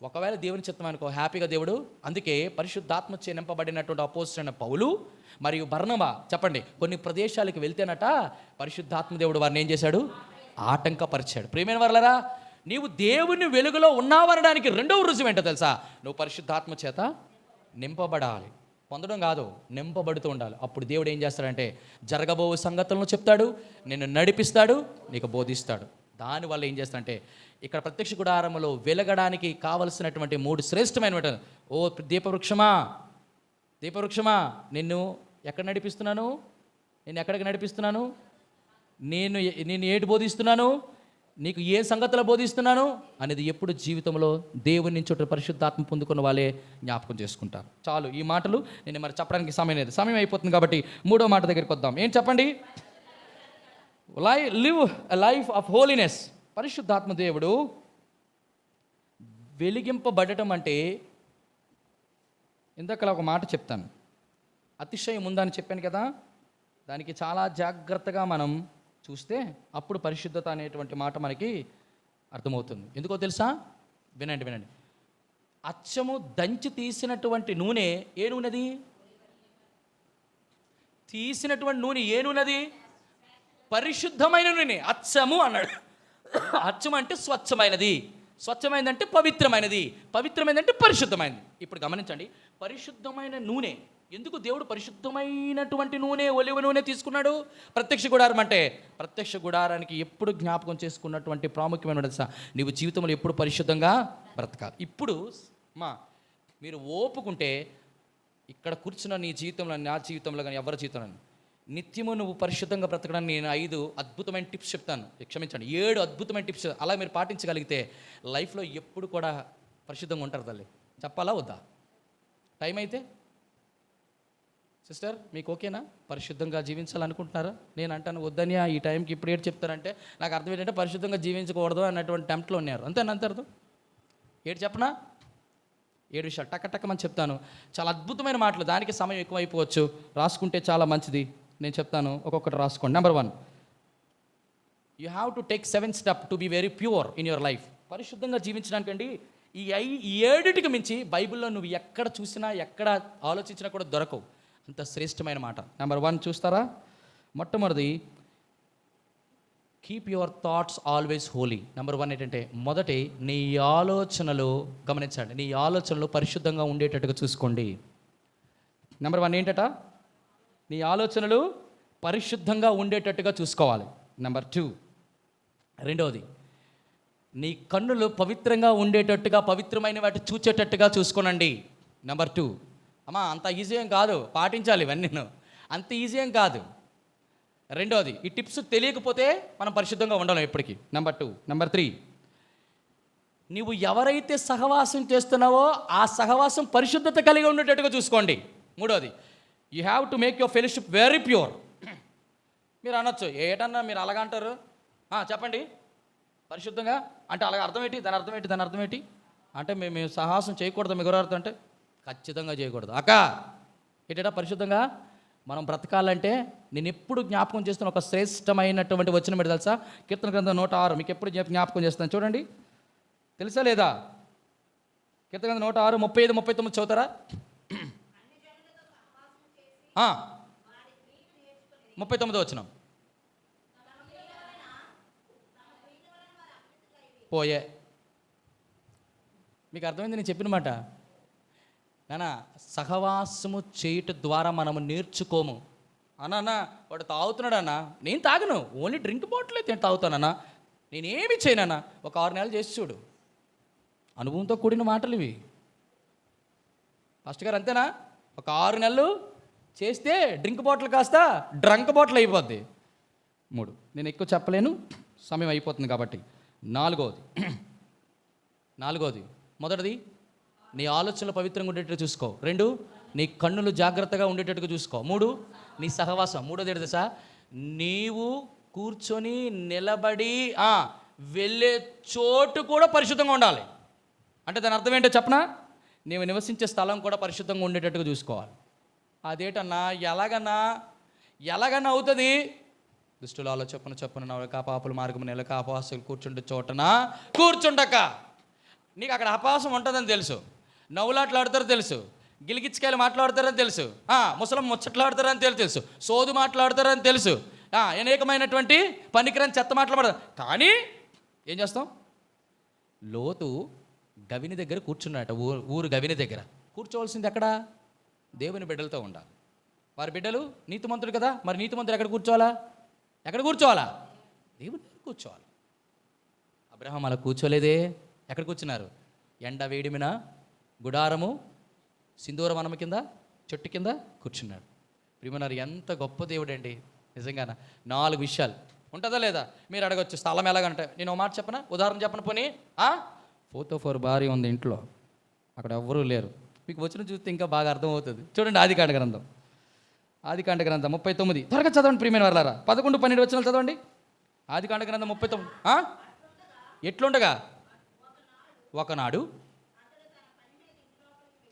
[SPEAKER 1] ఒకవేళ దేవుని చిత్తం అనుకో, హ్యాపీగా దేవుడు. అందుకే పరిశుద్ధాత్మచే నింపబడినటువంటి అపోస్తలుడైన పౌలు మరియు బర్నబా కొన్ని ప్రదేశాలకు వెళ్తేనట పరిశుద్ధాత్మ దేవుడు వారిని ఏం చేశాడు? ఆటంకపరిచాడు. ప్రియమైన వారలారా, నీవు దేవుని వెలుగులో ఉన్నావనడానికి రెండవ రుజువు ఏంటో తెలుసా? నువ్వు పరిశుద్ధాత్మ చేత నింపబడాలి. పొందడం కాదు, నింపబడుతూ ఉండాలి. అప్పుడు దేవుడు ఏం చేస్తాడంటే జరగబో సంగతులను చెప్తాడు, నిన్ను నడిపిస్తాడు, నీకు బోధిస్తాడు. దానివల్ల ఏం చేస్తాడంటే ఇక్కడ ప్రత్యక్ష గుడారములో వెలగడానికి కావలసినటువంటి 3 శ్రేష్టమైనటువంటి, ఓ దీపవృక్షమా, నిన్ను ఎక్కడ నడిపిస్తున్నాను? నేను ఎక్కడికి నడిపిస్తున్నాను? నేను ఏటి బోధిస్తున్నాను? నీకు ఏ సంగతులు బోధిస్తున్నాను అనేది ఎప్పుడు జీవితంలో దేవుని నుంచి పరిశుద్ధాత్మ పొందుకున్న వాళ్ళే జ్ఞాపకం చేసుకుంటారు. చాలు, ఈ మాటలు నేను మరి చెప్పడానికి సమయం లేదు, సమయం అయిపోతుంది కాబట్టి 3వ మాట దగ్గరికి వద్దాం. ఏం చెప్పండి? Live a life of holiness. పరిశుద్ధాత్మ దేవుడు వెలిగింపబడటం అంటే, ఇందాక ఒక మాట చెప్తాను, అతిశయం ఉందని చెప్పాను కదా, దానికి చాలా జాగ్రత్తగా మనం చూస్తే అప్పుడు పరిశుద్ధత అనేటువంటి మాట మనకి అర్థమవుతుంది. ఎందుకో తెలుసా? వినండి. అచ్చము దంచి తీసినటువంటి నూనె ఏ నూనెది? తీసినటువంటి నూనె ఏ నూనెది? పరిశుద్ధమైన నూనె. అచ్చము అన్నాడు. అచ్చం అంటే స్వచ్ఛమైనది, స్వచ్ఛమైనదంటే పవిత్రమైనది, పవిత్రమైనదంటే పరిశుద్ధమైనది. ఇప్పుడు గమనించండి, పరిశుద్ధమైన నూనె. ఎందుకు దేవుడు పరిశుద్ధమైనటువంటి నూనె, ఒలివ నూనె తీసుకున్నాడు? ప్రత్యక్ష గుడారం అంటే, ప్రత్యక్ష గుడారానికి ఎప్పుడు జ్ఞాపకం చేసుకున్నటువంటి ప్రాముఖ్యమైన తెలుసా? నీవు జీవితంలో ఎప్పుడు పరిశుద్ధంగా బ్రతకాలి. ఇప్పుడు మీరు ఓపుకుంటే ఇక్కడ కూర్చున్న నీ జీవితంలో, నా జీవితంలో కానీ ఎవరి జీవితంలో నిత్యము నువ్వు పరిశుద్ధంగా బ్రతకడానికి నేను 5 అద్భుతమైన టిప్స్ చెప్తాను. క్షమించండి, 7 అద్భుతమైన టిప్స్. అలా మీరు పాటించగలిగితే లైఫ్లో ఎప్పుడు కూడా పరిశుద్ధంగా ఉంటారు. తల్లి, చెప్పాలా వద్దా? టైం అయితే సిస్టర్ మీకు ఓకేనా? పరిశుద్ధంగా జీవించాలనుకుంటున్నారా? నేను అంటాను వద్దని ఈ టైంకి ఇప్పుడు ఏడు చెప్తారంటే నాకు అర్థం ఏంటంటే పరిశుద్ధంగా జీవించకూడదు అన్నటువంటి టెంప్ట్లో ఉన్నారు. అంతే అర్థం. ఏడు చెప్పనా? 7 విషయాలు టక్కమని చెప్తాను. చాలా అద్భుతమైన మాటలు, దానికి సమయం ఎక్కువ అయిపోవచ్చు, రాసుకుంటే చాలా మంచిది. నేను చెప్తాను, ఒక్కొక్కటి రాసుకోండి. Number 1, you have to take 7 step to be very pure in your life. పరిశుద్ధంగా జీవించడానికండి ఈ 7టికి మించి బైబిల్లో నువ్వు ఎక్కడ చూసినా, ఎక్కడ ఆలోచించినా కూడా దొరకవు. అంత శ్రేష్టమైన మాట. నెంబర్ 1 చూస్తారా? మొట్టమొదటి, keep your thoughts always holy. Number 1 ఏంటంటే, మొదటి నీ ఆలోచనలు గమనించండి, నీ ఆలోచనలు పరిశుద్ధంగా ఉండేటట్టుగా చూసుకోండి. నెంబర్ 1 ఏంటట? నీ ఆలోచనలు పరిశుద్ధంగా ఉండేటట్టుగా చూసుకోవాలి. నెంబర్ 2, రెండవది, నీ కన్నులు పవిత్రంగా ఉండేటట్టుగా, పవిత్రమైన వాటి చూచేటట్టుగా చూసుకోనండి. నెంబర్ 2, అమ్మా అంత ఈజీ ఏం కాదు, పాటించాలి ఇవన్నీ, అంత ఈజీ ఏం కాదు. రెండవది, ఈ టిప్స్ తెలియకపోతే మనం పరిశుద్ధంగా ఉండలేం ఎప్పటికీ. నెంబర్ 2. నెంబర్ 3, నీవు ఎవరైతే సహవాసం చేస్తున్నావో ఆ సహవాసం పరిశుద్ధత కలిగి ఉండేటట్టుగా చూసుకోండి. మూడవది, you have to make your fellowship very pure. మీరు అనొచ్చు, ఏటన్నా మీరు అలాగంటారు, చెప్పండి పరిశుద్ధంగా అంటే అలాగ అర్థం ఏంటి? దాని అర్థం ఏంటి అంటే మేము సహవాసం చేయకూడదు, మీకు అర్థం అంటే ఖచ్చితంగా చేయకూడదు. అక్క ఏంటంటే పరిశుద్ధంగా మనం బ్రతకాలంటే నేను ఎప్పుడు జ్ఞాపకం చేస్తున్న ఒక శ్రేష్టమైనటువంటి వచనం ఏంటి తెలుసా? కీర్తన గ్రంథం 106. మీకు ఎప్పుడు జ్ఞాపకం చేస్తాను చూడండి, తెలుసా లేదా? కీర్తన గ్రంథం 106, 35, 39 చదువుతారా? 39వ వచనం. పోయే మీకు అర్థమైంది నేను చెప్పిన మాట నాన్న. సహవాసము చేయుట ద్వారా మనము నేర్చుకోము. అన్న వాడు తాగుతున్నాడు అన్న, నేను తాగను, ఓన్లీ డ్రింక్ బాటిల్ అయితే నేను తాగుతానన్నా, నేనేమి చేయనన్నా. ఒక 6 నెలలు చేసి చూడు. అనుభవంతో కూడిన మాటలు ఇవి. ఫస్ట్ గారు అంతేనా? ఒక 6 నెలలు చేస్తే డ్రింక్ బాటిల్ కాస్త డ్రంక్ బాటిల్ అయిపోద్ది. 3, నేను ఎక్కువ చెప్పలేను, సమయం అయిపోతుంది కాబట్టి. నాలుగోది మొదటిది, నీ ఆలోచనలు పవిత్రంగా ఉండేటట్టు చూసుకో. 2, నీ కన్నులు జాగ్రత్తగా ఉండేటట్టుగా చూసుకో. 3, నీ సహవాసం. 3వది ఏంటి తెలుసా? నీవు కూర్చొని నిలబడి వెళ్ళే చోటు కూడా పరిశుద్ధంగా ఉండాలి. అంటే దాని అర్థం ఏంటో చెప్పనా? నీవు నివసించే స్థలం కూడా పరిశుద్ధంగా ఉండేటట్టుగా చూసుకోవాలి. అదేటన్నా, ఎలాగన్నా అవుతుంది? దుష్టుల చొప్పున నవలక పాపుల మార్గం నెలక అపవాసులు కూర్చుంటే చోటన కూర్చుండక. నీకు అక్కడ అపవాసం ఉంటుందని తెలుసు, నవ్వులాట్లాడతారో తెలుసు, గిలిగిచ్చికాయలు మాట్లాడతారని తెలుసు, ముసలం ముచ్చట్లాడతారని తెలుసు, సోదు మాట్లాడతారని తెలుసు, అనేకమైనటువంటి పనికిరాని చెత్త మాట్లాడతారు. కానీ ఏం చేస్తాం? లోతు గవిని దగ్గర కూర్చున్నట. ఊరు గవిని దగ్గర కూర్చోవలసింది ఎక్కడ? దేవుని బిడ్డలతో ఉండాలి. వారి బిడ్డలు నీతిమంతుడు కదా, మరి నీతిమంతుడు ఎక్కడ కూర్చోవాలా? దేవుని దగ్గర కూర్చోవాలి. అబ్రహాం అలా కూర్చోలేదే. ఎక్కడ కూర్చున్నారు? ఎండ వేడిమిన గుడారము సింధూర వనము కింద చెట్టు కింద కూర్చున్నాడు. ప్రియమన్నారు, ఎంత గొప్ప దేవుడు అండి నిజంగా. 4 విషయాలు ఉంటుందా లేదా మీరు అడగచ్చు. స్థలం ఎలాగంటే నేను ఒక మాట చెప్పనా, ఉదాహరణ చెప్పను. పోనీ 4 భార్య ఉంది ఇంట్లో, అక్కడ ఎవ్వరూ లేరు. మీకు వచ్చిన చూస్తే ఇంకా బాగా అర్థమవుతుంది. చూడండి, ఆదికాండ గ్రంథం 39. త్వరగా చదవండి ప్రియమైన వారలారా. 11, 12 వచనాలు చదవండి. ఆదికాండ గ్రంథం 39. ఎట్లుండగా ఒకనాడు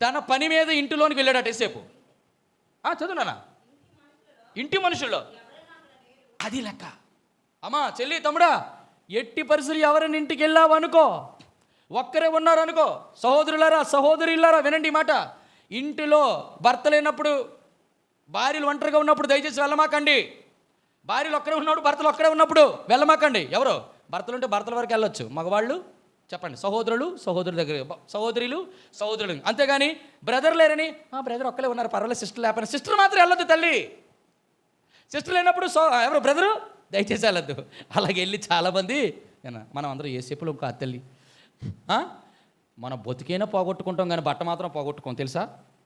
[SPEAKER 1] తన పని మీద ఇంటిలోనికి వెళ్ళాడట ఏసేపు. చదువునా? ఇంటి మనుషుల్లో అది లెక్క. అమ్మా, చెల్లి, తమ్ముడా, ఎట్టి పరిస్థితులు ఎవరైనా ఇంటికి వెళ్ళావు అనుకో, ఒక్కరే ఉన్నారు అనుకో, సహోదరులారా సహోదరులారా వినండి ఈ మాట. ఇంటిలో భర్త లేనప్పుడు, భార్యలు ఒంటరిగా ఉన్నప్పుడు దయచేసి వెళ్ళమాకండి. భార్యలు ఒక్కడే ఉన్నప్పుడు, భర్తలు ఒక్కడే ఉన్నప్పుడు వెళ్ళమాకండి. ఎవరో భర్తలు ఉంటే భర్తల వరకు వెళ్ళొచ్చు, మగవాళ్ళు చెప్పండి, సహోదరులు సహోదరుల దగ్గర, సహోదరులు. అంతేగాని బ్రదర్ లేరని బ్రదర్ ఒక్కలే ఉన్నారు పర్వాలేదు, సిస్టర్ లేకపోయినా, సిస్టర్ మాత్రం వెళ్ళొద్దు తల్లి. సిస్టర్ లేనప్పుడు ఎవరు బ్రదరు దయచేసి వెళ్ళొద్దు. అలాగే వెళ్ళి చాలామంది మనం అందరూ ఏసేపులు కాదు తల్లి. మన బతుకైనా పోగొట్టుకుంటాం కానీ బట్ట మాత్రం పోగొట్టుకోం తెలుసా?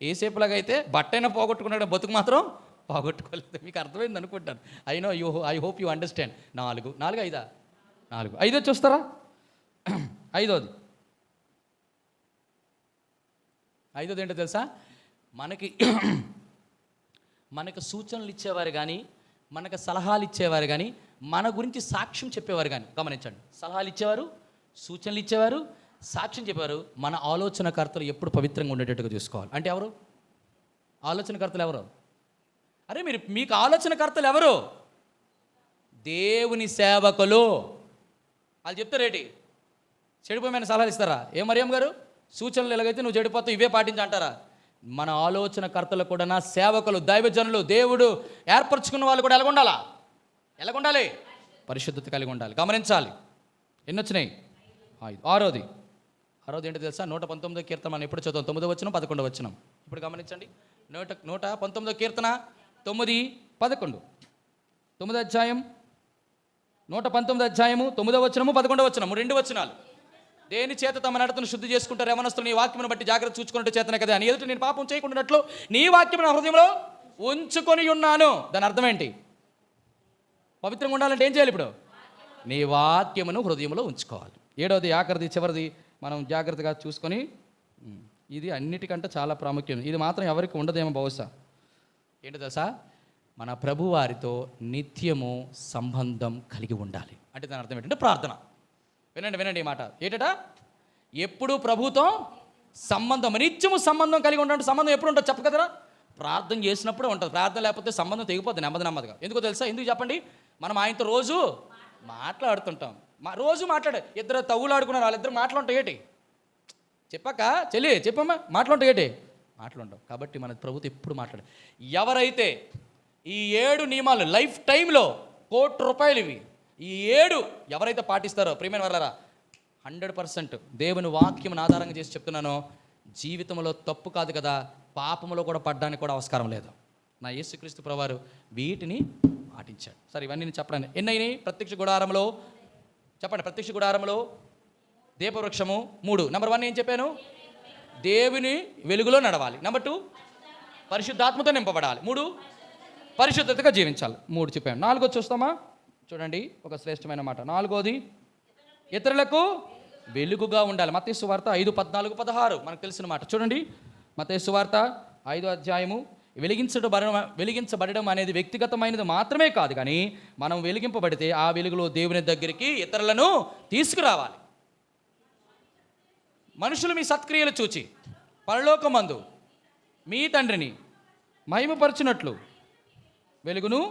[SPEAKER 1] ఏసేపులాగా అయితే బట్ట అయినా పోగొట్టుకున్నాడు, బతుకు మాత్రం పోగొట్టుకోలేదు. మీకు అర్థమైంది అనుకుంటాను. I hope you understand. 4, 5. 5 చూస్తారా? 5వది ఏంటో తెలుసా? మనకు సూచనలు ఇచ్చేవారు కానీ, మనకు సలహాలు ఇచ్చేవారు కానీ, మన గురించి సాక్ష్యం చెప్పేవారు కానీ, గమనించండి. సలహాలు ఇచ్చేవారు, సూచనలు ఇచ్చేవారు, సాక్ష్యం చెప్పేవారు. మన ఆలోచనకర్తలు ఎప్పుడు పవిత్రంగా ఉండేటట్టుగా చూసుకోవాలి. అంటే ఎవరు ఆలోచనకర్తలు? ఎవరు? అరే మీకు ఆలోచనకర్తలు ఎవరు? దేవుని సేవకులు. వాళ్ళు చెప్తారేటి? చెడిపోయిన సలహాలు ఇస్తారా? మరియం గారు, సూచనలు ఎలాగైతే నువ్వు చెడిపోతావు ఇవే పాటించంటారా? మన ఆలోచనకర్తలు కూడా నా సేవకులు, దైవజనులు, దేవుడు ఏర్పరచుకున్న వాళ్ళు కూడా ఎలాగుండాలి? పరిశుద్ధత కలిగి ఉండాలి. గమనించాలి. ఎన్ని వచ్చినాయి? 5. 6వది ఏంటో తెలుసా? 119వ కీర్తన మనం ఎప్పుడు చదువుతాం? 9వ వచనం, 11వ వచనం. ఇప్పుడు గమనించండి. 119వ కీర్తన 9, 11. 9వ అధ్యాయం 119వ అధ్యాయము 9వ వచనము 11వ వచనము 2 వచనాలు. దేని చేత తమ నడతను శుద్ధి చేసుకుంటారు యవనస్తులు, నీ వాక్యమును బట్టి జాగ్రత్త చూసుకున్నట్టు చేతనే కదా, నీ ఎదుట నేను పాపం చేయకుండానట్లు నీ వాక్యము నా హృదయంలో ఉంచుకొని ఉన్నాను. దాని అర్థం ఏంటి? పవిత్రంగా ఉండాలంటే ఏం చేయాలి? ఇప్పుడు నీ వాక్యమును హృదయంలో ఉంచుకోవాలి. 7వది ఆఖరిది చివరిది మనం జాగ్రత్తగా చూసుకొని, ఇది అన్నిటికంటే చాలా ప్రాముఖ్యం. ఇది మాత్రం ఎవరికి ఉండదేమో బహుశా. ఏంటో తెలుసా? మన ప్రభు వారితో నిత్యము సంబంధం కలిగి ఉండాలి. అంటే దాని అర్థం ఏంటంటే ప్రార్థన. వినండి ఈ మాట. ఏంటట? ఎప్పుడు ప్రభుతో సంబంధం, నిత్యము సంబంధం కలిగి ఉండాలంటే సంబంధం ఎప్పుడు ఉంటుంది చెప్పగలరా? ప్రార్థన చేసినప్పుడే ఉంటుంది. ప్రార్థన లేకపోతే సంబంధం తెగిపోతుంది నెమ్మదిగా. ఎందుకో తెలుసా? ఎందుకు చెప్పండి? మనం ఆయనతో రోజు మాట్లాడుతుంటాం. రోజు ఇద్దరు తవ్వులాడుకున్నారు, వాళ్ళిద్దరు మాట్లాడుంటాయి ఏంటి? చెప్పాక చెల్లి చెప్పమ్మా, మాట్లాడుంటాయి ఏంటి? మాట్లాడటం. కాబట్టి మన ప్రభుత్వం ఎప్పుడు మాట్లాడు. ఎవరైతే ఈ 7 నియమాలు లైఫ్ టైంలో ₹1,00,00,000 ఇవి, ఈ 7 ఎవరైతే పాటిస్తారో ప్రియమైన వారలారా, 100% దేవుని వాక్యం ఆధారంగా చేసి చెప్తున్నాను, జీవితంలో తప్పు కాదు కదా, పాపంలో కూడా పడ్డానికి కూడా అవసరం లేదు. నా యేసుక్రీస్తు ప్రభువారు వీటిని పాటించాడు. సరే, ఇవన్నీ నేను చెప్పడానికి ఎన్నైనాయి? ప్రత్యక్ష గుడారంలో చెప్పండి. ప్రత్యక్ష గుడారంలో దీపవృక్షము 3. నెంబర్ 1 ఏం చెప్పాను? దేవుని వెలుగులో నడవాలి. నెంబర్ 2 పరిశుద్ధాత్మతో నింపబడాలి. 3 పరిశుద్ధతగా జీవించాలి. 3 చెప్పాను. 4 చూస్తామా? చూడండి, ఒక శ్రేష్టమైన మాట. 4 ఇతరులకు వెలుగుగా ఉండాలి. మత్తయి సువార్త 5:14-16 మనకు తెలిసిన మాట. చూడండి, మత్తయి సువార్త 5వ అధ్యాయము. వెలిగించబడడం అనేది వ్యక్తిగతమైనది మాత్రమే కాదు, కానీ మనం వెలిగింపబడితే ఆ వెలుగులో దేవుని దగ్గరికి ఇతరులను తీసుకురావాలి. మనుషులు మీ సత్క్రియలు చూచి పరలోకమందు మీ తండ్రిని మహిమపరచునట్లు వెలుగును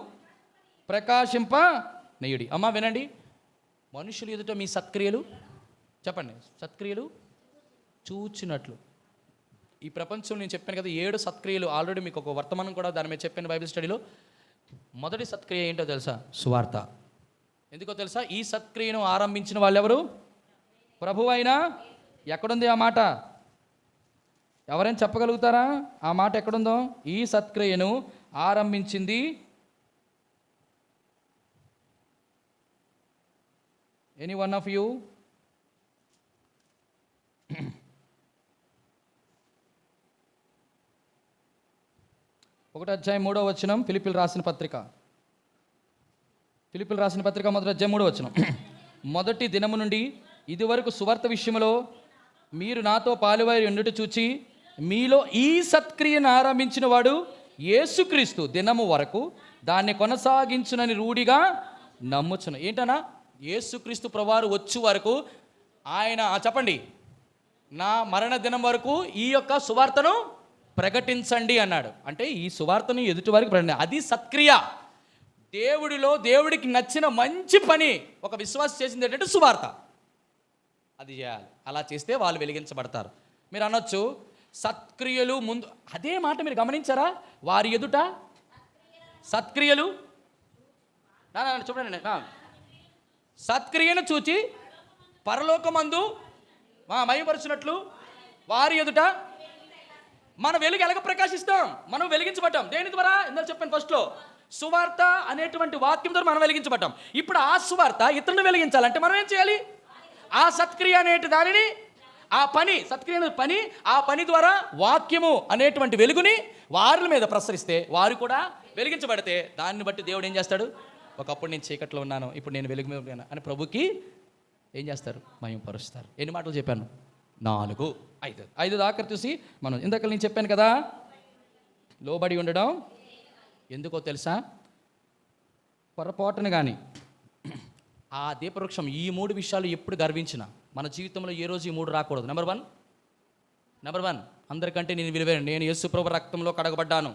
[SPEAKER 1] ప్రకాశింప నెయ్యుడి. అమ్మ వినండి, మనుషులు ఎదుట మీ సత్క్రియలు చెప్పండి, సత్క్రియలు చూచినట్లు. ఈ ప్రపంచంలో నేను చెప్పాను కదా 7 సత్క్రియలు. ఆల్రెడీ మీకు ఒక వర్తమానం కూడా దాని మీద చెప్పాను బైబిల్ స్టడీలో. మొదటి సత్క్రియ ఏంటో తెలుసా? సువార్త. ఎందుకో తెలుసా? ఈ సత్క్రియను ఆరంభించిన వాళ్ళు ఎవరు? ప్రభువైనా. ఎక్కడుంది ఆ మాట? ఎవరైనా చెప్పగలుగుతారా ఆ మాట ఎక్కడుందో? ఈ సత్క్రియను ఆరంభించింది ఎనీ వన్ ఆఫ్ యూ? 1వ అధ్యాయం 3వ వచనం. ఫిలిప్పీయులకు రాసిన పత్రిక 1వ అధ్యాయం 3వ వచనం. మొదటి దినము నుండి ఇదివరకు సువార్త విషయంలో మీరు నాతో పాలువారి ఉండుట చూచి మీలో ఈ సత్క్రియను ఆరంభించిన వాడు యేసుక్రీస్తు దినము వరకు దాన్ని కొనసాగించునని రూఢిగా నమ్ముచును. ఏంటన్నా? యేసుక్రీస్తు ప్రభువారు వచ్చు వరకు ఆయన చెప్పండి, నా మరణ దినం వరకు ఈ యొక్క సువార్తను ప్రకటించండి అన్నాడు. అంటే ఈ సువార్తను ఎదుటి వారికి ప్రకటించండి. అది సత్క్రియ. దేవుడికి నచ్చిన మంచి పని ఒక విశ్వాసం చేసింది ఏంటంటే సువార్త. అది చేయాలి. అలా చేస్తే వాళ్ళు వెలిగించబడతారు. మీరు అనొచ్చు సత్క్రియలు ముందు. అదే మాట మీరు గమనించారా? వారి ఎదుట సత్క్రియలు చూడండి. సత్క్రియను చూచి పరలోకమందు మహిమపరచునట్లు వారి ఎదుట మన వెలుగు ఎలాగ ప్రకాశిస్తాం? మనం వెలిగించబడ్డాం. దేని ద్వారా? ఇందాక చెప్పాను ఫస్ట్లో, సువార్త అనేటువంటి వాక్యం ద్వారా మనం వెలిగించబడ్డాం. ఇప్పుడు ఆ సువార్త ఇతరులను వెలిగించాలంటే మనం ఏం చేయాలి? ఆ సత్క్రియ అనేటి దానిని, ఆ పని, సత్క్రియ అనే పని, ఆ పని ద్వారా వాక్యము అనేటువంటి వెలుగుని వారి మీద ప్రసరిస్తే వారు కూడా వెలిగించబడితే దాన్ని బట్టి దేవుడు ఏం చేస్తాడు? ఒకప్పుడు నేను చీకట్లో ఉన్నాను, ఇప్పుడు నేను వెలుగు మీద ఉన్నాను అని ప్రభుకి ఏం చేస్తారు? మహిమపరుస్తారు. ఎన్ని మాటలు చెప్పాను? 4, 5 దాకా చూసి మనం ఇందాక నేను చెప్పాను కదా, లోబడి ఉండడం. ఎందుకో తెలుసా? పొరపాటును కానీ ఆ దీపవృక్షం ఈ 3 విషయాలు ఎప్పుడు గర్వించిన మన జీవితంలో ఏ రోజు ఈ 3 రాకూడదు. నెంబర్ 1 అందరికంటే నేను విలువైన, నేను యేసు ప్రభు రక్తంలో కడగబడ్డాను.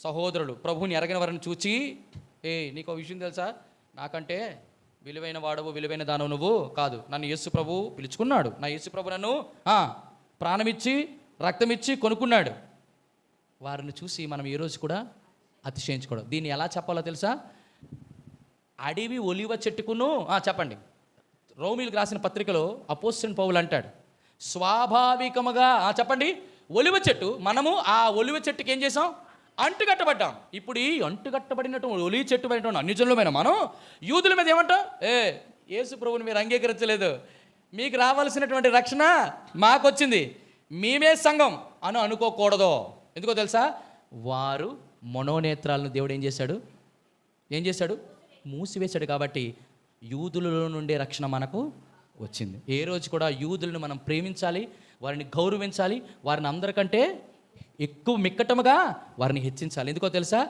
[SPEAKER 1] సహోదరులు ప్రభువుని ఎరగిన వారిని చూచి, నీకు విషయం తెలుసా? నాకంటే విలువైన వాడవు, విలువైన దానవు నువ్వు కాదు. నన్ను యేసు ప్రభు పిలుచుకున్నాడు. నా యేసు ప్రభు నన్ను ప్రాణమిచ్చి రక్తమిచ్చి కొనుక్కున్నాడు. వారిని చూసి మనం ఈ రోజు కూడా అతిశయించుకోవడం. దీన్ని ఎలా చెప్పాలో తెలుసా? అడవి ఒలివ చెట్టుకును చెప్పండి. రోమీలకు రాసిన పత్రికలో అపోస్తలుడైన పౌలు అంటాడు, స్వాభావికముగా చెప్పండి ఒలివ చెట్టు, మనము ఆ ఒలివ చెట్టుకి ఏం చేసాం? అంటుకట్టబడ్డాం. ఇప్పుడు ఈ అంటుకట్టబడినటువంటి ఒలివ చెట్టు పడినటువంటి అన్యజనులమైన మనం యూదుల మీద ఏమంటాం? యేసు ప్రభువుని మీరు అంగీకరించలేదు, మీకు రావాల్సినటువంటి రక్షణ మాకు వచ్చింది, మేమే సంఘం అని అనుకోకూడదు. ఎందుకో తెలుసా? వారు మనోనేత్రాలను దేవుడు ఏం చేశాడు? మూసివేశాడు. కాబట్టి యూదులలో నుండే రక్షణ మనకు వచ్చింది. ఏ రోజు కూడా యూదులను మనం ప్రేమించాలి, వారిని గౌరవించాలి, వారిని అందరికంటే ఎక్కువ మిక్కటముగా వారిని హెచ్చించాలి. ఎందుకో తెలుసా?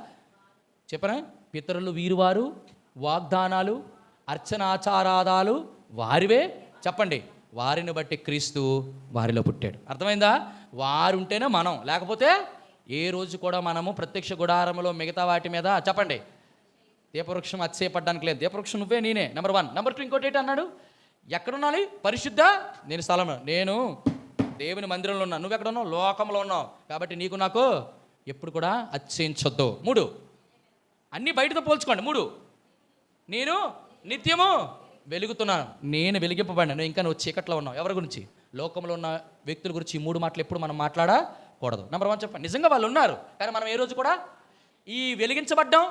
[SPEAKER 1] చెప్పనా? పితరులు వీరువారు, వాగ్దానాలు, అర్చనాచారాదాలు వారివే. చెప్పండి, వారిని బట్టి క్రీస్తు వారిలో పుట్టాడు. అర్థమైందా? వారు ఉంటేనే మనం, లేకపోతే ఏ రోజు కూడా మనము ప్రత్యక్ష గుడారంలో మిగతా వాటి మీద చెప్పండి దీపవృక్షం అతిశయపడ్డానికి లేదు. దీపవృక్షం నువ్వే, నేనే. నెంబర్ 1. నెంబర్ 2 ఇంకోటి ఏంటి అన్నాడు? ఎక్కడున్నాను? పరిశుద్ధ నేను స్థలంలో, నేను దేవుని మందిరంలో ఉన్నాను. నువ్వు ఎక్కడ ఉన్నావు? లోకంలో ఉన్నావు. కాబట్టి నీకు నాకు ఎప్పుడు కూడా అతిశయించొద్దు. 3 అన్నీ బయటతో పోల్చుకోండి. 3 నేను నిత్యము వెలుగుతున్నాను, నేను వెలిగింపబడినాను, ఇంకా నువ్వు చీకట్లో ఉన్నావు. ఎవరి గురించి? లోకంలో ఉన్న వ్యక్తుల గురించి ఈ 3 మాటలు ఎప్పుడు మనం మాట్లాడకూడదు. నెంబర్ 1 చెప్పండి. నిజంగా వాళ్ళు ఉన్నారు, కానీ మనం ఏ రోజు కూడా ఈ వెలిగించబడ్డం,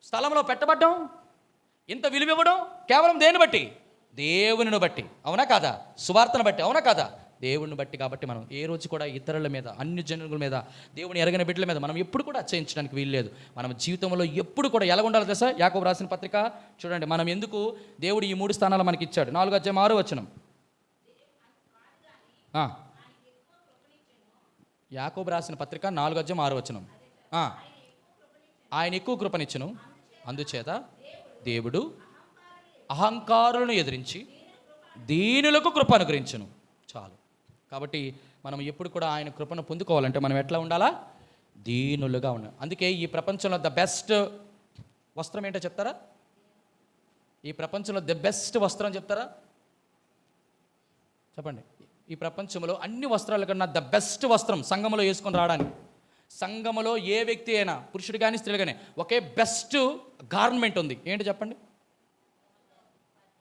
[SPEAKER 1] స్థలంలో పెట్టబడ్డం, ఇంత విలువ ఇవ్వడం కేవలం దేన్ని బట్టి? దేవునిని బట్టి, అవునా కాదా? సువార్తను బట్టి, అవునా కాదా? దేవుడిని బట్టి. కాబట్టి మనం ఏ రోజు కూడా ఇతరుల మీద, అన్ని జనుల మీద, దేవుని ఎరగని బిడ్డల మీద మనం ఎప్పుడు కూడా అచ్చయించడానికి వీల్లేదు. మనం జీవితంలో ఎప్పుడు కూడా ఎలా ఉండాలి తెలుసా? యాకోబు రాసిన పత్రిక చూడండి. మనం ఎందుకు దేవుడు ఈ 3 స్థానాలు మనకి ఇచ్చాడు. 4:6 యాకోబు రాసిన పత్రిక 4:6 ఆయన ఎక్కువ కృపనిచ్చును, అందుచేత దేవుడు అహంకారులను ఎదిరించి దీనులకు కృప అనుగ్రహించును. చాలు. కాబట్టి మనం ఎప్పుడు కూడా ఆయన కృపను పొందుకోవాలంటే మనం ఎట్లా ఉండాలా? దీనులుగా ఉండాలి. అందుకే ఈ ప్రపంచంలో ద బెస్ట్ వస్త్రం ఏంటో చెప్తారా? ఈ ప్రపంచంలో ద బెస్ట్ వస్త్రం చెప్తారా? చెప్పండి. ఈ ప్రపంచంలో అన్ని వస్త్రాల కన్నా ద బెస్ట్ వస్త్రం సంఘములో వేసుకొని రావడానికి, సంఘములో ఏ వ్యక్తి అయినా, పురుషుడు కానీ స్త్రీలు కానీ, ఒకే బెస్ట్ గార్మెంట్ ఉంది. ఏంటి చెప్పండి?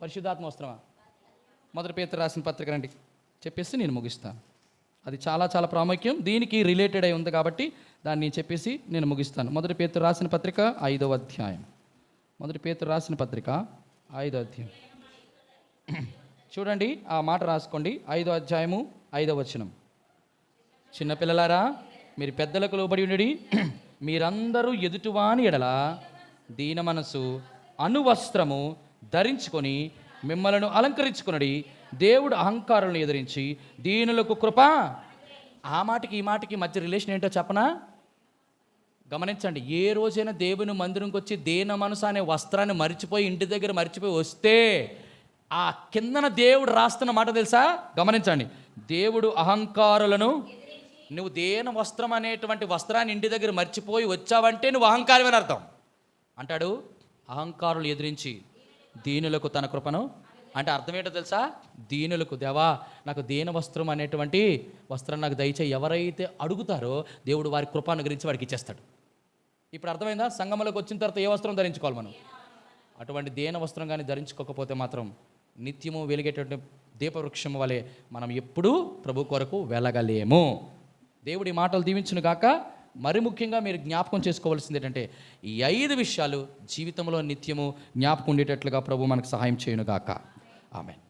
[SPEAKER 1] పరిశుద్ధాత్మ వస్త్రమా? 1 పేతురు రాసిన పత్రిక రండి చెప్పేసి నేను ముగిస్తాను. అది చాలా చాలా ప్రాముఖ్యం, దీనికి రిలేటెడ్ అయి ఉంది కాబట్టి దాన్ని చెప్పేసి నేను ముగిస్తాను. 1 పేతురు రాసిన పత్రిక 5వ అధ్యాయం. 1 పేతురు రాసిన పత్రిక 5వ అధ్యాయం చూడండి, ఆ మాట రాసుకోండి. 5వ అధ్యాయము 5వ వచనం. చిన్నపిల్లలారా, మీరు పెద్దలకు లోబడి ఉండి, మీరందరూ ఎదుటివాని ఎడల దీన మనసు అనువస్త్రము ధరించుకొని మిమ్మలను అలంకరించుకునడి. దేవుడు అహంకారులను ఎదిరించి దీనులకు కృప. ఆ మాటకి ఈ మాటకి మధ్య రిలేషన్ ఏంటో చెప్పనా? గమనించండి. ఏ రోజైనా దేవుని మందిరంకి వచ్చి దీన మనసు అనే వస్త్రాన్ని మర్చిపోయి, ఇంటి దగ్గర మర్చిపోయి వస్తే ఆ కిందన దేవుడు రాస్తున్న మాట తెలుసా? గమనించండి. దేవుడు అహంకారులను, నువ్వు దేన వస్త్రం అనేటువంటి వస్త్రాన్ని ఇంటి దగ్గర మర్చిపోయి వచ్చావంటే నువ్వు అహంకారమని అర్థం. అంటాడు, అహంకారులు ఎదిరించి దీనులకు తన కృపను. అంటే అర్థం ఏంటో తెలుసా? దీనులకు, దేవా నాకు దీన వస్త్రం అనేటువంటి వస్త్రం నాకు దయచేయి ఎవరైతే అడుగుతారో దేవుడు వారి కృపను గురించి వాడికి ఇచ్చేస్తాడు. ఇప్పుడు అర్థమైందా? సంఘంలోకి వచ్చిన తర్వాత ఏ వస్త్రం ధరించుకోవాలి మనం? అటువంటి దీన వస్త్రం కానీ ధరించుకోకపోతే మాత్రం నిత్యము వెలిగేటువంటి దీపవృక్షం వలె మనం ఎప్పుడూ ప్రభు కొరకు వెళ్ళగలేము. దేవుడి మాటలు దీవించును గాక. మరి ముఖ్యంగా మీరు జ్ఞాపకం చేసుకోవాల్సింది ఏంటంటే, ఈ 5 విషయాలు జీవితంలో నిత్యము జ్ఞాపకం ఉండేటట్లుగా ప్రభు మనకు సహాయం చేయును గాక. ఆమేన్.